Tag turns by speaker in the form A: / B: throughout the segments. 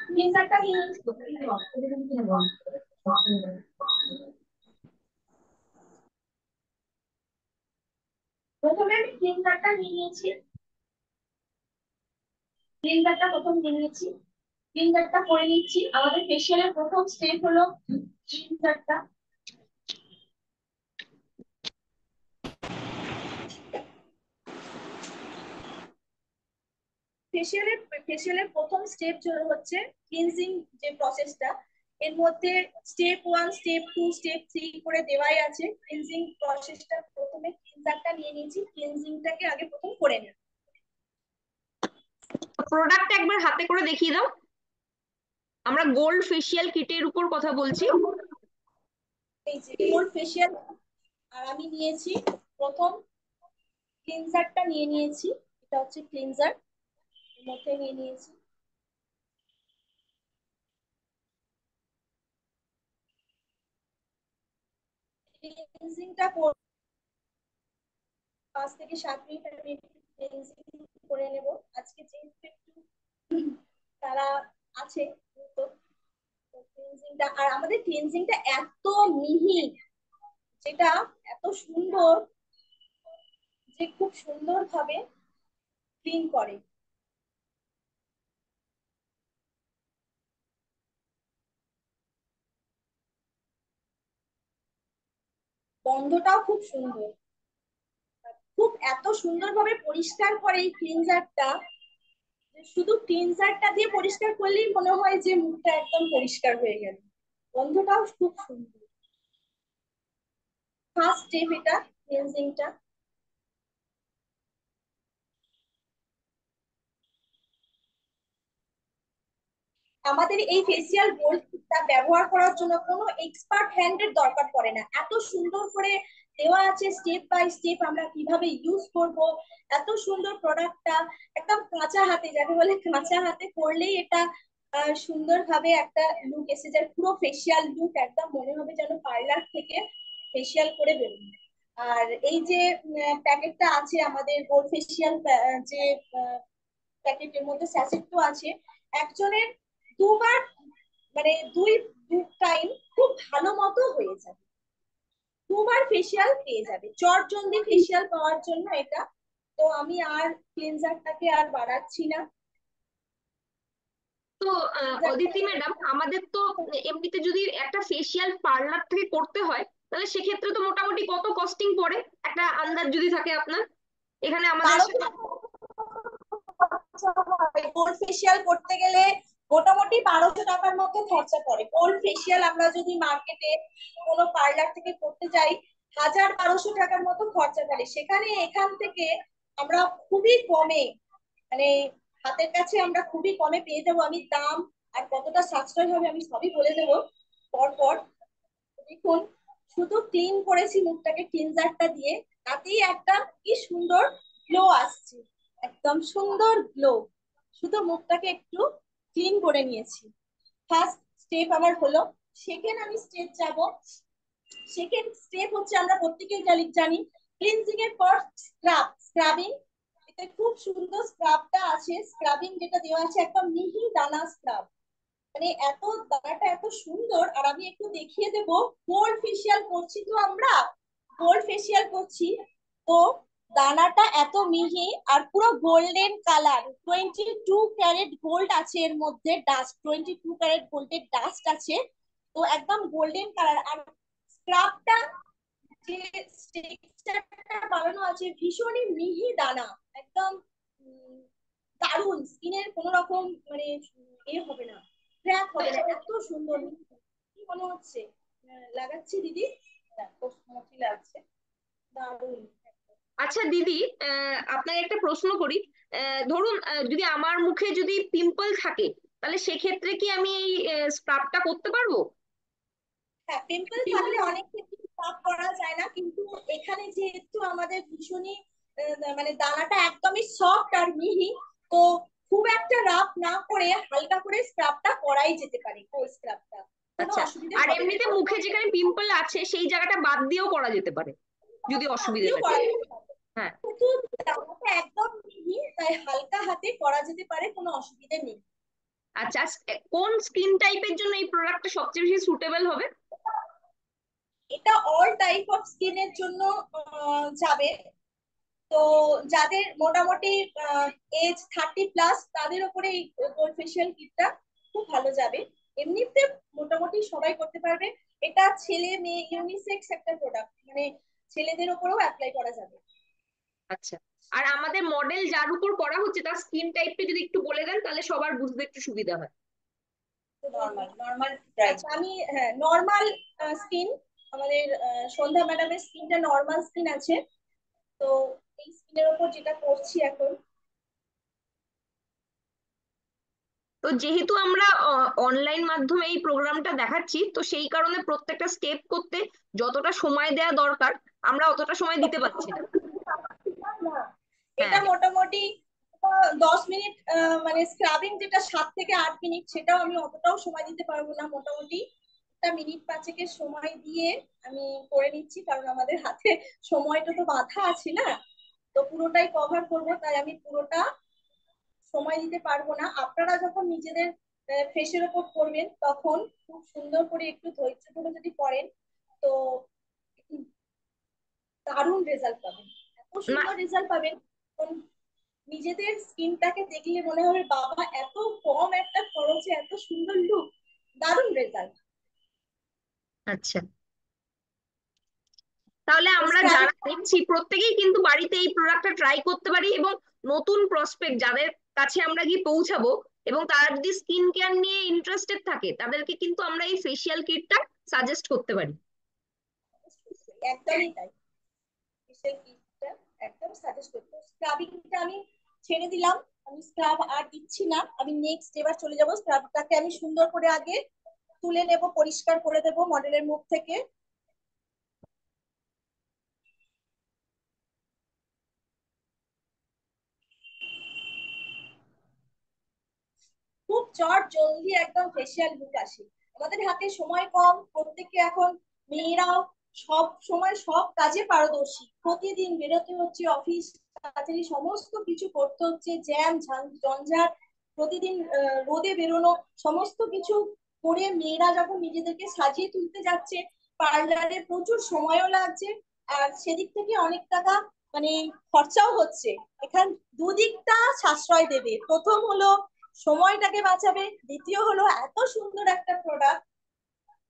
A: ক্লিনজারটা নিয়ে প্রথমে আমি ক্লিনজারটা নিয়ে নিয়েছি। ক্লিনজারটা প্রথম নিয়ে নিয়েছি, ক্লিনজারটা করে নিচ্ছি। আমাদের ফেশিয়ালের প্রথম স্টেপ হলো ক্লিনজারটা। ফেশিয়ালের প্রথম স্টেপ হচ্ছে ক্লিনজিং যে প্রসেসটা। এর মধ্যে স্টেপ 1, স্টেপ 2, স্টেপ 3 করে দেওয়াই আছে। ক্লিনজিং প্রসেসটা প্রথমে ক্লিনজারটা নিয়ে নিয়েছি, ক্লিনজিংটাকে আগে প্রথম করে নেব।
B: প্রোডাক্ট একবার হাতে করে দেখিয়ে দাও। আমরা গোল্ড ফেসিয়াল কিটের উপর কথা বলছি।
A: এই যে গোল্ড ফেশিয়াল, আর আমি নিয়েছি প্রথম ক্লিনজারটা নিয়ে নিয়েছি। এটা হচ্ছে ক্লিনজার, এর মধ্যে নিয়ে নিয়েছি। ক্লিনজিংটা 5 থেকে 7 মিনিট আমি ক্লিনজিং করে নেব। আজকে যেহেতু একটু তারা আছে, তো ক্লিনজিংটা, আর আমাদের ক্লিনজিংটা এত মিহি, যেটা এত সুন্দর, যে খুব সুন্দর ভাবে ক্লিন করে। গন্ধটাও খুব সুন্দর, খুব এত সুন্দর ভাবে পরিষ্কার করে এই ক্লিনজারটা। শুধু ক্লিনজারটা দিয়ে পরিষ্কার করলেই মনে হয় যে মুখটা একদম পরিষ্কার হয়ে গেল। গন্ধটাও খুব সুন্দর। ফার্স্ট স্টেপ এটা, ক্লিনজিংটা। আমাদের এই ফেসিয়াল গোল্ডটা ব্যবহার করার জন্য কোনো এক্সপার্ট হ্যান্ডের দরকার পড়ে না। এত সুন্দর করে দেওয়া আছে স্টেপ বাই স্টেপ আমরা কিভাবে ইউজ করব। এত সুন্দর প্রোডাক্টটা একদম কাঁচা হাতে, যাকে বলে কাঁচা হাতে করলেই এটা সুন্দরভাবে একটা লুক এসে যায়। পুরো ফেসিয়াল লুক একদম মনে হবে যেন পার্লার থেকে ফেসিয়াল করে বেরোবে। আর এই যে প্যাকেটটা আছে আমাদের গোল্ড ফেসিয়াল, যে প্যাকেটের মধ্যে স্যাচেট তো আছে, একজনের দুবার, মানে দুই টাইম খুব ভালো মতো হয়ে যাবে। দুবার ফেসিয়াল পেয়ে যাবে, চটজলদি ফেসিয়াল পাওয়ার জন্য এটা। তো আমি আর ক্লিনজারটাকে আর বাড়াচ্ছি না।
B: তো অদিতি ম্যাডাম, আমাদের তো এমনিতে যদি একটা ফেসিয়াল পার্লার থেকে করতে হয়, তাহলে সেক্ষেত্রে তো মোটামুটি কত কস্টিং পড়ে, একটা আন্দাজ যদি থাকে আপনার এখানে আমাদের
A: বারো
B: সাথে।
A: গোল্ড ফেসিয়াল করতে গেলে মোটামুটি 1200 টাকার মতো খরচা পড়ে। গোল্ড ফেসিয়াল আমরা যদি মার্কেটে কোনো পার্লার থেকে করতে যাই, 1000-1200 টাকার মতো খরচা পড়ে। সেখানে এখান থেকে আমরা খুবই কমে, মানে হাতের কাছে আমরা খুবই কমে পেয়ে যাবো। আমি দাম আর কতটা সাশ্রয় হবে আমি সবই বলে দেবো পর পর। দেখুন, শুধু ক্লিন করেছি মুখটাকে ক্লিনজারটা দিয়ে, তাতেই একটা কি সুন্দর গ্লো আসছে, একদম সুন্দর গ্লো। শুধু মুখটাকে একটু ক্লিন করে নিয়েছি। ফার্স্ট স্টেপ আমার হলো। সেকেন্ড আমি স্টেপ যাব। সেকেন্ড স্টেপ হচ্ছে, আমরা প্রত্যেকেই জানি ক্লিনজিং এর পর স্ক্রাবিং। এতে খুব সুন্দর স্ক্রাবটা আছে, স্ক্রাবিং যেটা দেওয়া আছে একদম মিহি দানা স্ক্রাব। মানে এত দানাটা এত সুন্দর। আর আমি একটু দেখিয়ে দেবো, গোল্ড ফেসিয়াল করছি তো আমরা, গোল্ড ফেসিয়াল করছি তো দানাটা এত মিহি আর পুরো গোল্ডেন কালার। 22 ক্যারেট গোল্ড আছে এর মধ্যে, ডাস্ট 22 ক্যারেট গোল্ডের ডাস্ট আছে। তো একদম গোল্ডেন কালার। আর স্ক্রাবটা, যে টেক্সচারটা বানানো আছে ভীষণই মিহি দানা, একদম দারুন। স্কিনের কোনো রকম মানে হবে না, ক্র্যাক হবে না, এত সুন্দর। কি মনে হচ্ছে লাগাচ্ছি দিদি? খুব মতি লাগছে, দারুন।
B: আচ্ছা দিদি, আপনাকে একটা প্রশ্ন করি। ধরুন যদি আমার মুখে যদি পিম্পল থাকে, তাহলে সেক্ষেত্রে কি আমি এই স্ক্রাবটা করতে পারবো?
A: হ্যাঁ, পিম্পল থাকলে অনেক ক্ষেত্রে সাফ করা যায় না, কিন্তু এখানে যেহেতু আমাদের ভীষণই মানে দানাটা একদমই সফট আর মিহি, তো খুব একটা রাফ না করে হালকা করে স্ক্রাবটা করাই যেতে পারে। কোল্ড স্ক্রাবটা কোনো
B: আচ্ছা।
A: অসুবিধা
B: আর
A: হবে না।
B: এমনিতে মুখে যেখানে পিম্পল আছে সেই জায়গাটা বাদ দিয়েও করা যেতে পারে যদি
A: হাত
B: অসুবিধা
A: দিয়েও
B: থাকে।
A: করা যেতে পারে,
B: হ্যাঁ।
A: কিন্তু দানাটা একদম মিহি, তাই হালকা হাতে করা যেতে পারে, কোনো অসুবিধা নেই।
B: আচ্ছা, কোন স্কিন টাইপের জন্য এই প্রোডাক্টটা সবচেয়ে বেশি সুটেবল হবে?
A: এটা অল টাইপ অফ স্কিনের জন্য যাবে। তো যাদের মোটামুটি এজ 30+ তাদের উপরে এই গোল্ড ফেসিয়াল কিটটা খুব ভালো যাবে। এমনিতে মোটামুটি সবাই করতে পারবে। এটা ছেলে মেয়ে ইউনিসেক্স একটা প্রোডাক্ট, মানে ছেলেদের উপরেও অ্যাপ্লাই করা যাবে।
B: আচ্ছা, আর আমাদের মডেল যার উপর করা হচ্ছে তার স্কিন টাইপটা যদি একটু বলে দেন তাহলে সবার বুঝতে একটু সুবিধা হয়।
A: নর্মাল নর্মাল প্রাইস আমি, হ্যাঁ নর্মাল স্কিন। আমাদের সন্ধ্যা ম্যাডামের স্কিনটা নর্মাল স্কিন আছে। তো এই স্কিনের উপর যেটা করছি এখন।
B: তো যেহেতু আমরা অনলাইন মাধ্যমে এই প্রোগ্রামটা দেখাচ্ছি, তো সেই কারণে প্রত্যেকটা স্টেপ করতে যতটা সময় দেওয়া দরকার আমরা অতটা সময় দিতে পারছি না।
A: না, এটা
B: হ্যাঁ।
A: মোটামুটি 10 মিনিট, মানে স্ক্রাবিং যেটা 7 থেকে 8 মিনিট, সেটাও আমি অতটাও সময় দিতে পারবো না। মোটামুটি একটা মিনিট পাঁচেকের সময় দিয়ে আমি করে নিচ্ছি, কারণ আমাদের হাতে সময়টা তো বাঁধা আছে না। তো পুরোটাই কভার করবো, তাই আমি পুরোটা সময় দিতে পারবো না। আপনারা যখন নিজেদের ফেসের ওপর করবেন তখন খুব সুন্দর করে একটু ধৈর্য ধরে যদি করেন, তো দারুণ রেজাল্ট পাবেন। এত
B: না।
A: সুন্দর রেজাল্ট পাবেন, নিজেদের স্কিনটাকে দেখলে মনে হবে বাবা এত কম একটা খরচে এত সুন্দর লুক, দারুণ রেজাল্ট।
B: আচ্ছা, তাহলে আমরা
A: স্ক্রাবিং
B: যারা দেখছি প্রত্যেকেই কিন্তু বাড়িতে এই প্রোডাক্টটা ট্রাই করতে পারি, এবং নতুন প্রসপেক্ট যাদের কাছে আমরা গিয়ে পৌঁছাবো এবং তারা যদি স্কিন কেয়ার নিয়ে ইন্টারেস্টেড থাকে তাদেরকে কিন্তু আমরা এই ফেসিয়াল কিটটা সাজেস্ট করতে পারি।
A: একদমই তাই। ফেশিয়াল কিটটা একদম সাজেস্ট করবো। স্ক্রাবিংটা আমি ছেড়ে দিলাম, আমি স্ক্রাব আর দিচ্ছি না। আমি নেক্সট এবার চলে যাব, স্ক্রাবটাকে আমি সুন্দর করে আগে তুলে নেব, পরিষ্কার করে দেব মডেলের মুখ থেকে। খুব চট জলদি একদম ফেসিয়াল লুক আসে। আমাদের হাতে সময় কম, প্রত্যেকে এখন মেয়েরাও সব সময় সব কাজে পারদর্শী, প্রতিদিন বেরোতে হচ্ছে অফিস কাছারি, সমস্ত কিছু করতে হচ্ছে, জ্যাম জঞ্জাট, প্রতিদিন রোদে বেরোনো, সমস্ত কিছু করে মেয়েরা যখন নিজেদেরকে সাজিয়ে তুলতে যাচ্ছে, পার্লারে প্রচুর সময়ও লাগছে। আর সেদিক থেকে অনেক টাকা মানে খরচাও হচ্ছে। এখান দুদিকটা সাশ্রয় দেবে। প্রথম হলো সময়টাকে বাঁচাবে, দ্বিতীয় হলো এত সুন্দর একটা প্রোডাক্ট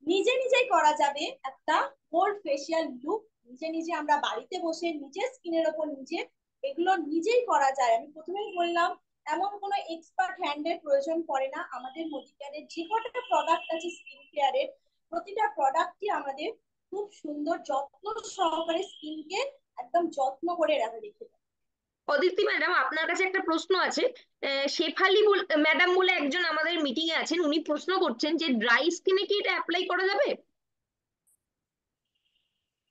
A: নিজে নিজেই করা যাবে। একটা গোল্ড ফেসিয়াল লুক নিজে নিজে আমরা বাড়িতে বসে নিজের স্কিনের ওপর নিজে এগুলো নিজেই করা যায়। আমি প্রথমেই বললাম এমন কোনো এক্সপার্ট হ্যান্ডের প্রয়োজন পড়ে না। আমাদের মডিকেয়ারের যে কটা প্রোডাক্ট আছে স্কিন কেয়ারের, প্রতিটা প্রোডাক্টই আমাদের খুব সুন্দর যত্ন সহকারে স্কিনকে একদম যত্ন করে রেখে দেয়।
B: অদিতি ম্যাডাম, আপনার কাছে একটা প্রশ্ন আছে। শেফালি ম্যাডাম বলে একজন আমাদের মিটিং এ আছেন, উনি প্রশ্ন করছেন যে ড্রাই স্কিনে কি এটা অ্যাপ্লাই করা যাবে?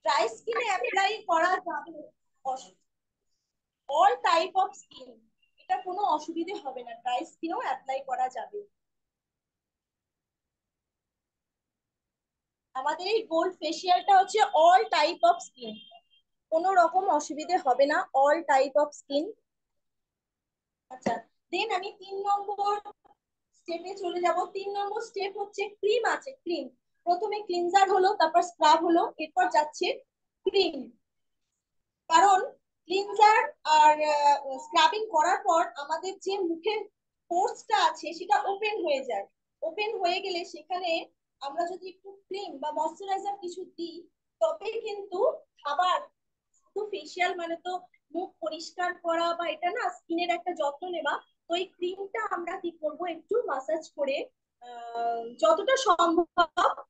A: ড্রাই স্কিনে অ্যাপ্লাই করা যাবে, অল টাইপ অফ স্কিন, এটা কোনো অসুবিধে হবে না, ড্রাই স্কিনেও অ্যাপ্লাই করা যাবে। আমাদের এই গোল্ড ফেসিয়ালটা হচ্ছে অল টাইপ অফ স্কিন, কোনো রকম অসুবিধে হবে না, অল টাইপ অফ স্কিন। আচ্ছা, দেন আমি 3 নম্বর স্টেপে চলে যাব। 3 নম্বর স্টেপ হচ্ছে ক্রিম আছে, ক্রিম। প্রথমে ক্লিনজার হলো, তারপর স্ক্রাব হলো, এরপর যাচ্ছে ক্রিম। কারণ ক্লিনজার আর স্ক্রাবিং করার পর আমাদের যে মুখের পোর্সটা আছে সেটা ওপেন হয়ে যায়। ওপেন হয়ে গেলে সেখানে আমরা যদি একটু ক্রিম বা ময়শ্চারাইজার কিছু দিই, তবে কিন্তু খাবার, শুধু ফেসিয়াল মানে তো মুখ পরিষ্কার করা বা এটা না, স্কিনের একটা যত্ন নেওয়া। তো এই ক্রিমটা আমরা কি করব, একটু মাসাজ করে যতটা সম্ভব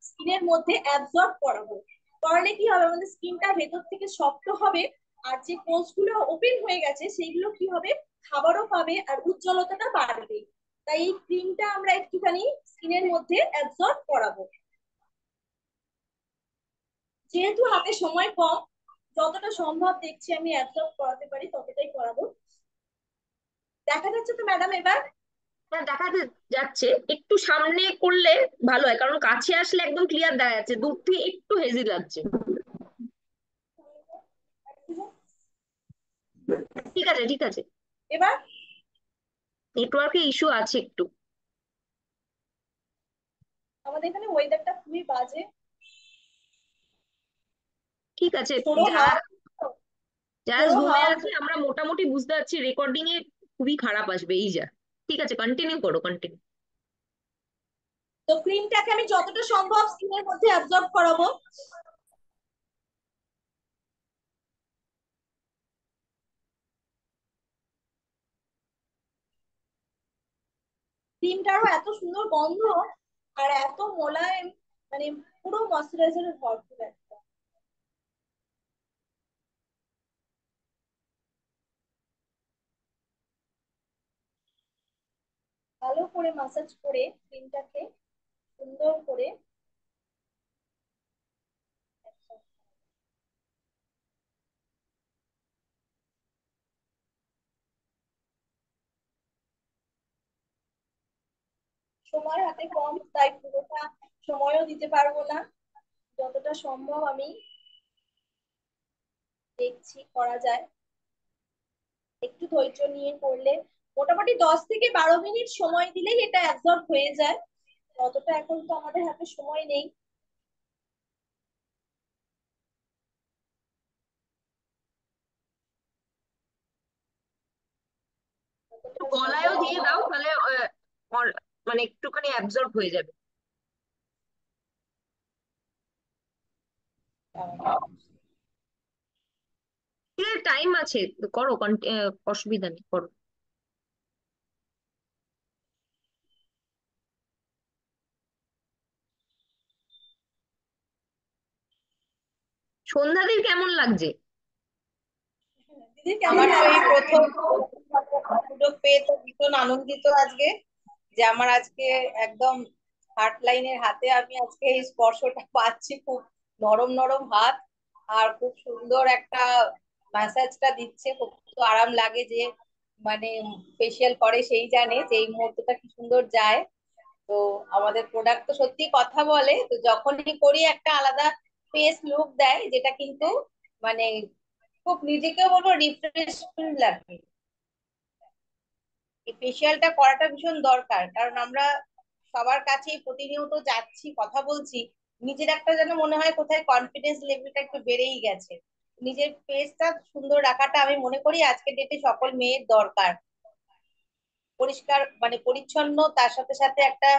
A: স্কিনের মধ্যে অ্যাবজর্ব করাবো। করলে কি হবে, আমাদের স্কিনটা ভেতর থেকে শক্ত হবে। আর যে পোর্স গুলো ওপেন হয়ে গেছে সেইগুলো কি হবে, খাবারও পাবে আর উজ্জ্বলতাটা বাড়বে। তাই এই ক্রিমটা আমরা একটুখানি স্কিনের মধ্যে অ্যাবজর্ব করাবো। যেহেতু হাতে সময় কম, যতটা সম্ভব দেখছি আমি অ্যাবজর্ব করাতে পারি ততটাই করাবো। দেখা যাচ্ছে তো ম্যাডাম এবার?
B: হ্যাঁ, দেখা যাচ্ছে। একটু সামনে করলে ভালো হয়, কারণ কাছে আসলে একদম ক্লিয়ার দেখা যাচ্ছে, দূর থেকে একটু হেজি লাগছে। ঠিক আছে, ঠিক আছে।
A: এবার
B: নেটওয়ার্কের ইস্যু আছে একটু।
A: আমাদের এখানে ওয়েদারটা খুবই বাজে।
B: ঠিক আছে,
A: ঝোড়ো
B: যারা
A: হাওয়া,
B: যারা
A: ঝোড়ো
B: জুমে
A: হাওয়া।
B: আছে আমরা মোটামুটি বুঝতে পারছি রেকর্ডিং এ খুবই খারাপ আসবে এই যা। ঠিক আছে, কন্টিনিউ করো, কন্টিনিউ।
A: তো ক্রিমটাকে আমি যতটা সম্ভব স্কিনের মধ্যে অ্যাবজর্ব করাবো। ক্রিমটারও এত সুন্দর গন্ধ আর এত মোলায়েম, মানে পুরো ময়শ্চারাইজারের ভরপুর একটা। ভালো করে মাসাজ করে ক্রিমটাকে সুন্দর করে সময় হাতে কম, তাই পুরোটা সময়ও দিতে পারবো না। যতটা সম্ভব আমি দেখছি করা যায়, একটু ধৈর্য নিয়ে করলে মোটামুটি 10 থেকে 12 মিনিট সময় দিলেই এটা অ্যাবজর্ব হয়ে যায়। ততটা এখন তো আমাদের হাতে সময় নেই।
B: একটু
A: যতটা
B: গলায়ও
A: সম্ভব
B: দিয়ে দাও, তাহলে মানে একটুখানি অ্যাবজর্ব হয়ে যাবে। ঠিক আছে, টাইম আছে, করো, অসুবিধা নেই, করো। সন্ধ্যাদির কেমন লাগছে?
A: দিদি কেমন
C: আমার তো এই
A: লাগছে?
C: প্রথম সুযোগ পেয়ে তো ভীষণ আনন্দিত আজকে, যে আমার আজকে একদম হার্ট লাইনের হাতে আমি আজকে এই স্পর্শটা পাচ্ছি, খুব নরম নরম হাত, আর খুব সুন্দর একটা ম্যাসাজটা দিচ্ছে, খুব তো আরাম লাগে। যে মানে ফেসিয়াল করে সেই জানে যে এই মুহূর্তটা কি সুন্দর যায়। তো আমাদের প্রোডাক্ট তো সত্যি কথা বলে, তো যখনই করি একটা আলাদা ফেস লুক দেয়, যেটা কিন্তু মানে খুব নিজেকেও বলবো রিফ্রেশ ফিল লাগে। এই ফেসিয়ালটা করাটা ভীষণ দরকার, কারণ আমরা সবার কাছেই প্রতিনিয়ত যাচ্ছি, কথা বলছি, নিজের একটা যেন মনে হয় কোথায় কনফিডেন্স লেভেলটা একটু বেড়েই গেছে। নিজের ফেসটা সুন্দর রাখাটা আমি মনে করি আজকের ডেটে সকল মেয়ের দরকার। পরিষ্কার মানে পরিচ্ছন্ন, তার সাথে সাথে একটা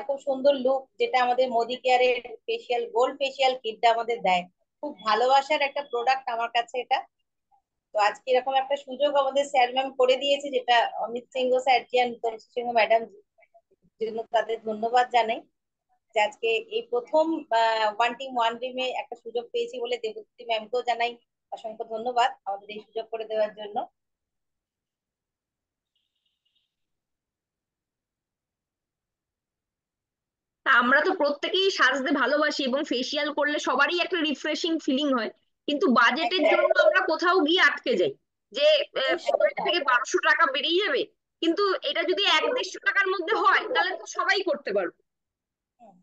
C: খুব সুন্দর লুক, যেটা আমাদের মোদি কেয়ারের ফেসিয়াল গোল্ড ফেসিয়াল কিটটা আমাদের দেয়। খুব ভালোবাসার একটা প্রোডাক্ট আমার কাছে এটা। তো আজকে এরকম একটা সুযোগ আমাদের স্যার ম্যাম করে দিয়েছে, যেটা অমিত সিংহ স্যার জি আর তুলসী সিংহ ম্যাডাম জন্য তাদের ধন্যবাদ জানাই। যে আজকে এই প্রথম ওয়ান টিম ওয়ান টিমে একটা সুযোগ পেয়েছি বলে দেবতী ম্যামকেও জানাই অসংখ্য ধন্যবাদ আমাদের এই সুযোগ করে দেওয়ার জন্য।
B: তা আমরা তো প্রত্যেকেই সাজতে ভালোবাসি এবং ফেসিয়াল করলে সবারই একটা রিফ্রেশিং ফিলিং হয়, কিন্তু বাজেটের
C: একদম।
B: জন্য আমরা কোথাও গিয়ে আটকে যাই যে
A: অবশ্যই
B: 1200 টাকা বেরিয়ে যাবে। কিন্তু এটা যদি 100-150 টাকার মধ্যে হয় তাহলে তো সবাই করতে পারবে।
C: হুম,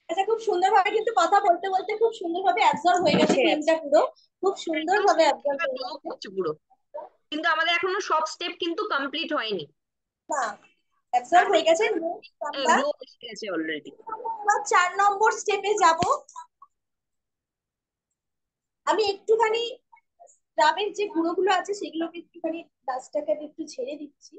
A: আচ্ছা, খুব সুন্দরভাবে কিন্তু কথা বলতে বলতে খুব সুন্দরভাবে অ্যাবজর্ব হয়ে গেছে
C: মিশে গেছে।
A: ক্রিমটা পুরো, খুব
B: একদম
A: সুন্দরভাবে
B: স্কিন
A: অ্যাবজর্ব হয়ে
B: গ্লো
A: গেছে।
B: করছে পুরো, কিন্তু আমাদের এখনো সব স্টেপ কিন্তু কমপ্লিট হয়নি।
A: না, অ্যাবজর্ব
B: তার
A: হয়ে
B: মানে
A: গেছে। Next আমরা
B: গ্লো এসে গেছে অলরেডি।
A: আমরা 4 নম্বর স্টেপে যাব। আমি একটুখানি স্ক্রাবের যে গুঁড়োগুলো আছে সেগুলোকে একটুখানি ডাস্টটাকে একটু ঝেড়ে দিচ্ছি।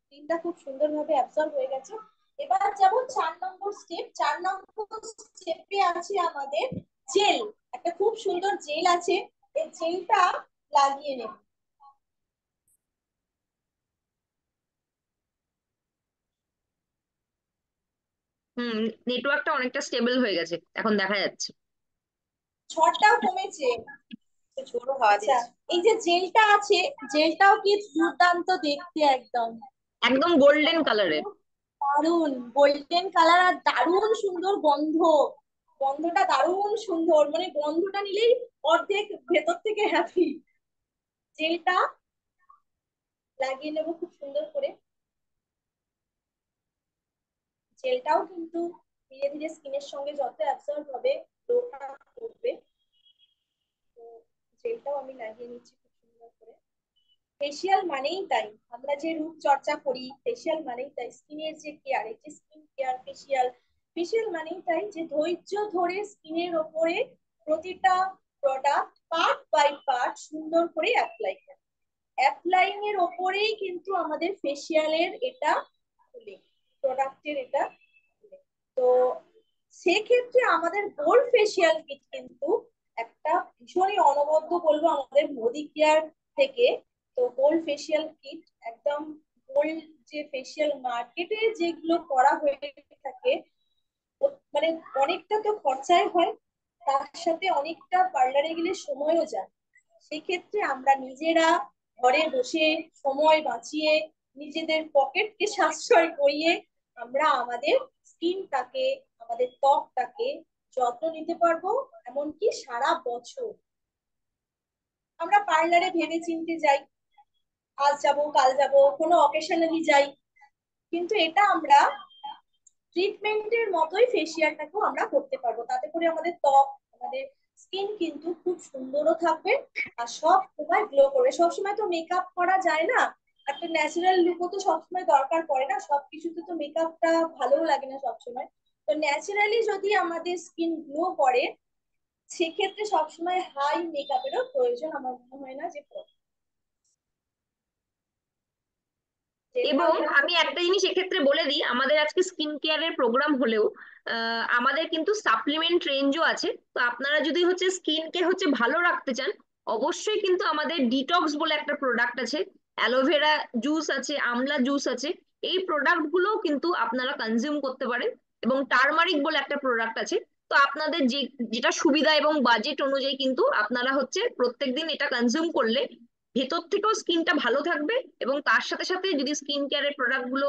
A: ক্রিমটা খুব সুন্দরভাবে অ্যাবজর্ব হয়ে গেছে। এবার যাব 4 নম্বর স্টেপ। 4 নম্বর স্টেপে আছে আমাদের জেল। একটা খুব সুন্দর জেল আছে, এই জেলটা লাগিয়ে নেব।
B: হুম, নেটওয়ার্কটা অনেকটা স্টেবল হয়ে গেছে এখন দেখা যাচ্ছে।
A: ঝড়টাও কমেছে।
C: ঝোড়ো হাওয়া
A: আচ্ছা,
C: দিচ্ছে।
A: এই যে জেলটা আছে, জেলটাও কি দুর্দান্ত দেখতে একদম।
B: একদম গোল্ডেন কালারের।
A: দারুন গোল্ডেন কালার আর দারুন সুন্দর গন্ধ। গন্ধটা দারুন সুন্দর, মানে গন্ধটা নিলেই অর্ধেক ভেতর থেকে হ্যাপি। জেলটা লাগিয়ে নেবো খুব সুন্দর করে। জেলটাও কিন্তু ধীরে ধীরে স্কিনের সঙ্গে যত অ্যাবজর্ব হবে গ্লোটা করবে। তো জেলটাও আমি লাগিয়ে নিচ্ছি খুব সুন্দর করে। ফেসিয়াল মানেই তাই, আমরা যে রূপ চর্চা করি ফেসিয়াল মানেই তাই, স্কিনের যে কেয়ার, এই যে স্কিন কেয়ার ফেসিয়াল, ফেসিয়াল মানেই তাই যে ধৈর্য ধরে স্কিনের ওপরে প্রতিটা প্রোডাক্ট পার্ট বাই পার্ট সুন্দর করে অ্যাপ্লাই করা। অ্যাপ্লাইং এর ওপরেই কিন্তু আমাদের ফেসিয়ালের এটা খুলে, প্রোডাক্টের এটা খুলে। তো সেক্ষেত্রে আমাদের গোল্ড ফেসিয়াল কিট কিন্তু একটা ভীষণই অনবদ্য বলবো আমাদের মোদি কেয়ার থেকে। তো গোল্ড ফেসিয়াল কিট একদম গোল্ড যে ফেসিয়াল মার্কেটে যেগুলো করা হয়ে থাকে, মানে অনেকটা তো খরচাই হয়, তার সাথে অনেকটা পার্লারে গেলে সময়ও যায়। সেক্ষেত্রে আমরা নিজেরা ঘরে বসে সময় বাঁচিয়ে নিজেদের পকেটকে সাশ্রয় করিয়ে আমরা আমাদের স্কিনটাকে, আমাদের ত্বকটাকে যত্ন নিতে পারবো, এমনকি সারা বছর। আমরা পার্লারে ভেবে চিন্তে যাই, আজ যাব কাল যাব, কোনো অকেশনালি যাই, কিন্তু এটা আমরা ট্রিটমেন্টের মতোই ফেসিয়ালটাকেও আমরা করতে পারবো, তাতে করে আমাদের ত্বক, আমাদের স্কিন কিন্তু খুব সুন্দরও থাকবে আর সব সময় গ্লো করবে। সবসময় তো মেকআপ করা যায় না, একটা ন্যাচারাল লুকও তো সবসময় দরকার পড়ে না, সবকিছুতে তো মেকআপটা ভালো লাগে না সবসময়। তো ন্যাচারালি যদি আমাদের স্কিন গ্লো করে, সেক্ষেত্রে সবসময় হাই মেকআপেরও প্রয়োজন আমার মনে হয় না যে পড়ে। যেহেতু
B: এবং
A: আমরা
B: আমি একটা জিনিস এক্ষেত্রে বলে দিই, আমাদের আজকে স্কিন কেয়ারের প্রোগ্রাম হলেও আমাদের কিন্তু সাপ্লিমেন্ট রেঞ্জও আছে। তো আপনারা যদি হচ্ছে স্কিনকে হচ্ছে ভালো রাখতে চান, অবশ্যই কিন্তু আমাদের ডিটক্স বলে একটা প্রোডাক্ট আছে, অ্যালোভেরা জুস আছে, আমলা জুস আছে, এই প্রোডাক্ট গুলো কিন্তু আপনারা কনজিউম করতে পারেন। এবং টার্মারিক বলে একটা প্রোডাক্ট আছে। তো আপনাদের যে যেটা সুবিধা এবং বাজেট অনুযায়ী কিন্তু আপনারা হচ্ছে প্রত্যেকদিন এটা কনজিউম করলে ভেতর থেকেও স্কিনটা ভালো থাকবে। এবং তার সাথে সাথে যদি স্কিন কেয়ারের প্রোডাক্ট গুলো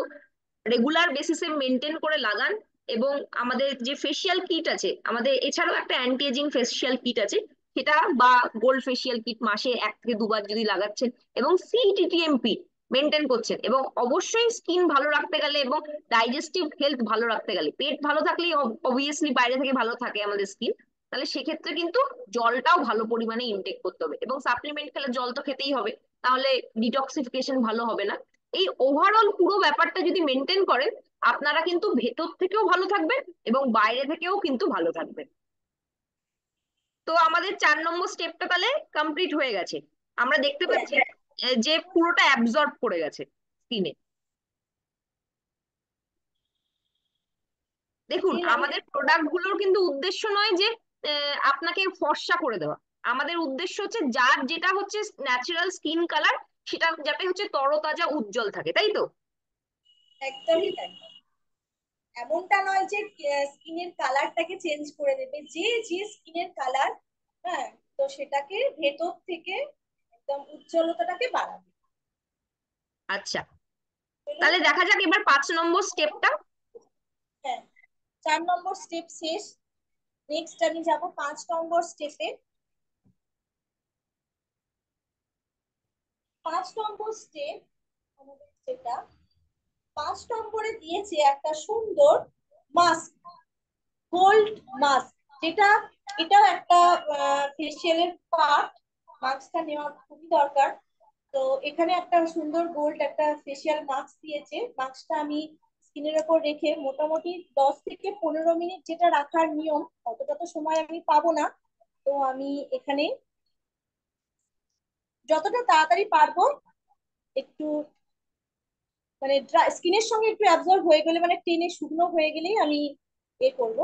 B: রেগুলার বেসিসে মেনটেন করে লাগান, এবং আমাদের যে ফেসিয়াল কিট আছে, আমাদের এছাড়াও একটা অ্যান্টি এজিং ফেসিয়াল কিট আছে, সেটা বা গোল্ড ফেসিয়াল কিট মাসে 1 থেকে 2 বার যদি লাগাচ্ছেন এবং সিটিটিএমপি মেনটেন করছেন, এবং অবশ্যই স্কিন ভালো রাখতে গেলে এবং ডাইজেস্টিভ হেলথ ভালো রাখতে গেলে, পেট ভালো থাকলেই অবভিয়াসলি বাইরে থেকে ভালো থাকে আমাদের স্কিন, তাহলে সেক্ষেত্রে কিন্তু জলটাও ভালো পরিমাণে ইনটেক করতে হবে। এবং সাপ্লিমেন্ট খেলে জল তো খেতেই হবে, তাহলে ডিটক্সিফিকেশন ভালো হবে না। এই ওভারঅল পুরো ব্যাপারটা যদি মেনটেন করেন, আপনারা কিন্তু ভেতর থেকেও ভালো থাকবেন এবং বাইরে থেকেও কিন্তু ভালো থাকবেন। তো আমাদের 4 নম্বর স্টেপটা তাহলে কমপ্লিট হয়ে গেছে। আমরা দেখতে পাচ্ছি যে পুরোটা অ্যাবজর্ব করে গেছে স্কিনে। দেখুন, আমাদের প্রোডাক্ট গুলোর কিন্তু উদ্দেশ্য নয় যে আপনাকে ফর্সা করে দেওয়া। আমাদের উদ্দেশ্য হচ্ছে যার যেটা হচ্ছে ন্যাচারাল স্কিন কালার, সেটা যাতে হচ্ছে তরতাজা উজ্জ্বল থাকে, তাই তো?
A: একদমই তাই, এমনটা নয় যে স্কিনের কালারটাকে চেঞ্জ করে দেবে, যে যে স্কিনের কালার, হ্যাঁ, তো সেটাকে ভেতর থেকে একদম উজ্জ্বলতাটাকে বাড়াবে।
B: আচ্ছা,
A: চলুন,
B: তাহলে দেখা যাক এবার 5 নম্বর স্টেপটা।
A: হ্যাঁ, 4 নম্বর স্টেপ শেষ, নেক্সট আমি যাব 5 নম্বর স্টেপে। 5 নম্বর স্টেপ আমাদের যেটা, 5 নম্বরে দিয়েছে একটা সুন্দর মাস্ক, গোল্ড মাস্ক, যেটা এটাও একটা ফেসিয়ালের পার্ট, মাস্কটা নেওয়া খুবই দরকার। তো এখানে একটা সুন্দর গোল্ড একটা ফেসিয়াল মাস্ক দিয়েছে, মাস্কটা আমি স্কিনের ওপর রেখে মোটামুটি 10 থেকে 15 মিনিট, যেটা রাখার নিয়ম, অতটা তো সময় আমি পাবো না। তো আমি এখানে যতটা তাড়াতাড়ি পারবো, একটু মানে স্কিনের সঙ্গে একটু অ্যাবজর্ব হয়ে গেলে, মানে টেনে শুকনো হয়ে গেলেই আমি এ করব।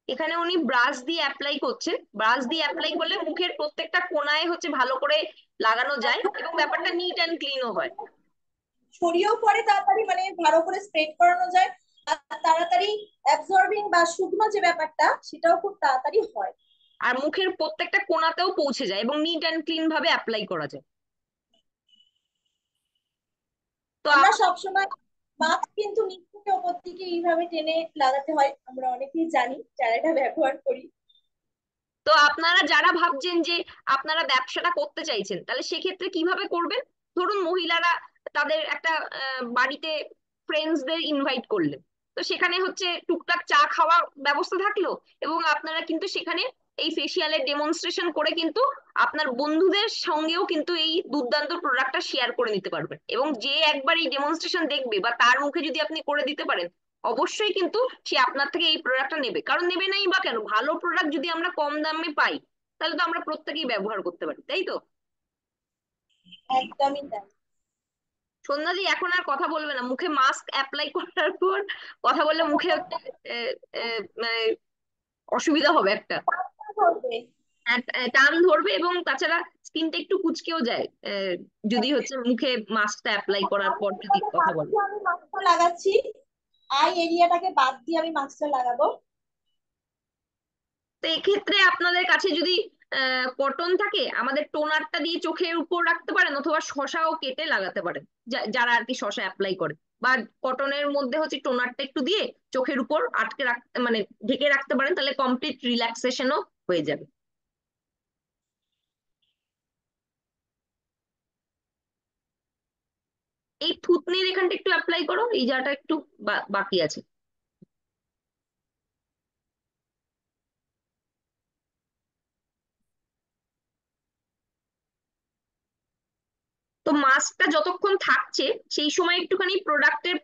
B: এখানে উনি ব্রাশ দিয়ে অ্যাপ্লাই করছেন। ব্রাশ দিয়ে অ্যাপ্লাই করলে মুখের প্রত্যেকটা কোণায় হচ্ছে ভালো করে লাগানো যায় এবং ব্যাপারটা নিট অ্যান্ড ক্লিনও হয়।
A: ছড়িয়েও পড়ে তাড়াতাড়ি, মানে ভালো করে স্প্রেড করানো যায়, আর তাড়াতাড়ি অ্যাবজর্বিং বা শুকনো যে ব্যাপারটা, সেটাও খুব তাড়াতাড়ি হয়।
B: আর মুখের প্রত্যেকটা কোণাতেও পৌঁছে যায় এবং নিট অ্যান্ড ক্লিন ভাবে অ্যাপ্লাই করা যায়। তো
A: আমরা সবসময় মাস্ক কিন্তু নিচ থেকে ওপর দিকে এইভাবে টেনে লাগাতে হয়, আমরা অনেকেই জানি যারা এটা ব্যবহার করি।
B: তো আপনারা যারা ভাবছেন যে আপনারা ব্যবসাটা করতে চাইছেন, তাহলে সেক্ষেত্রে কিভাবে করবেন? ধরুন মহিলারা তাদের একটা বাড়িতে ফ্রেন্ডসদের ইনভাইট করলেন, তো সেখানে হচ্ছে টুকটাক চা খাওয়া ব্যবস্থা থাকলো, এবং আপনারা কিন্তু সেখানে এই ফেসিয়ালের ডেমনস্ট্রেশন করে কিন্তু আপনার বন্ধুদের সঙ্গেও কিন্তু এই দুর্দান্ত প্রোডাক্টটা শেয়ার করে নিতে পারবেন। এবং যে একবার এই ডেমনস্ট্রেশন দেখবে বা তার মুখে যদি আপনি করে দিতে পারেন, অবশ্যই কিন্তু সে আপনার থেকে এই প্রোডাক্টটা নেবে। কারণ নেবে নাই বা কেন, ভালো প্রোডাক্ট যদি আমরা কম দামে পাই তাহলে তো আমরা প্রত্যেকেই ব্যবহার করতে পারি, তাই তো?
A: একদমই তাই।
B: সন্ধ্যাদি এখন আর কথা বলবে না, মুখে মাস্ক অ্যাপ্লাই করার পর কথা বললে মুখে হচ্ছে মানে অসুবিধা হবে একটা,
A: করবে।
B: টান ধরবে, এবং তাছাড়া স্কিনটা একটু কুচকেও যায় যদি হচ্ছে মুখে মাস্কটা অ্যাপ্লাই করার
A: আমি
B: পর যদি
A: যেভাবে
B: কথা বলে।
A: ভাবছি আমি মাস্কটা লাগাচ্ছি, আই এরিয়াটাকে বাদ দিয়ে আমি মাস্কটা লাগাবো।
B: তো এক্ষেত্রে আপনাদের কাছে যদি কটন থাকে, আমাদের টোনারটা দিয়ে চোখের উপর রাখতে পারেন, অথবা শসাও কেটে লাগাতে পারেন, যারা আর কি শসা অ্যাপ্লাই করে। বা কটনের মধ্যে হচ্ছে টোনারটা একটু দিয়ে চোখের উপর আটকে রাখতে মানে ঢেকে রাখতে পারেন, তাহলে কমপ্লিট রিল্যাক্সেশনও হয়ে যাবে। এই থুতনির এখানটা একটু অ্যাপ্লাই করো, এই জায়গাটা একটু বাকি আছে। তো মাস্কটা যতক্ষণ থাকছে সেই সময় একটুখানি প্রোডাক্টের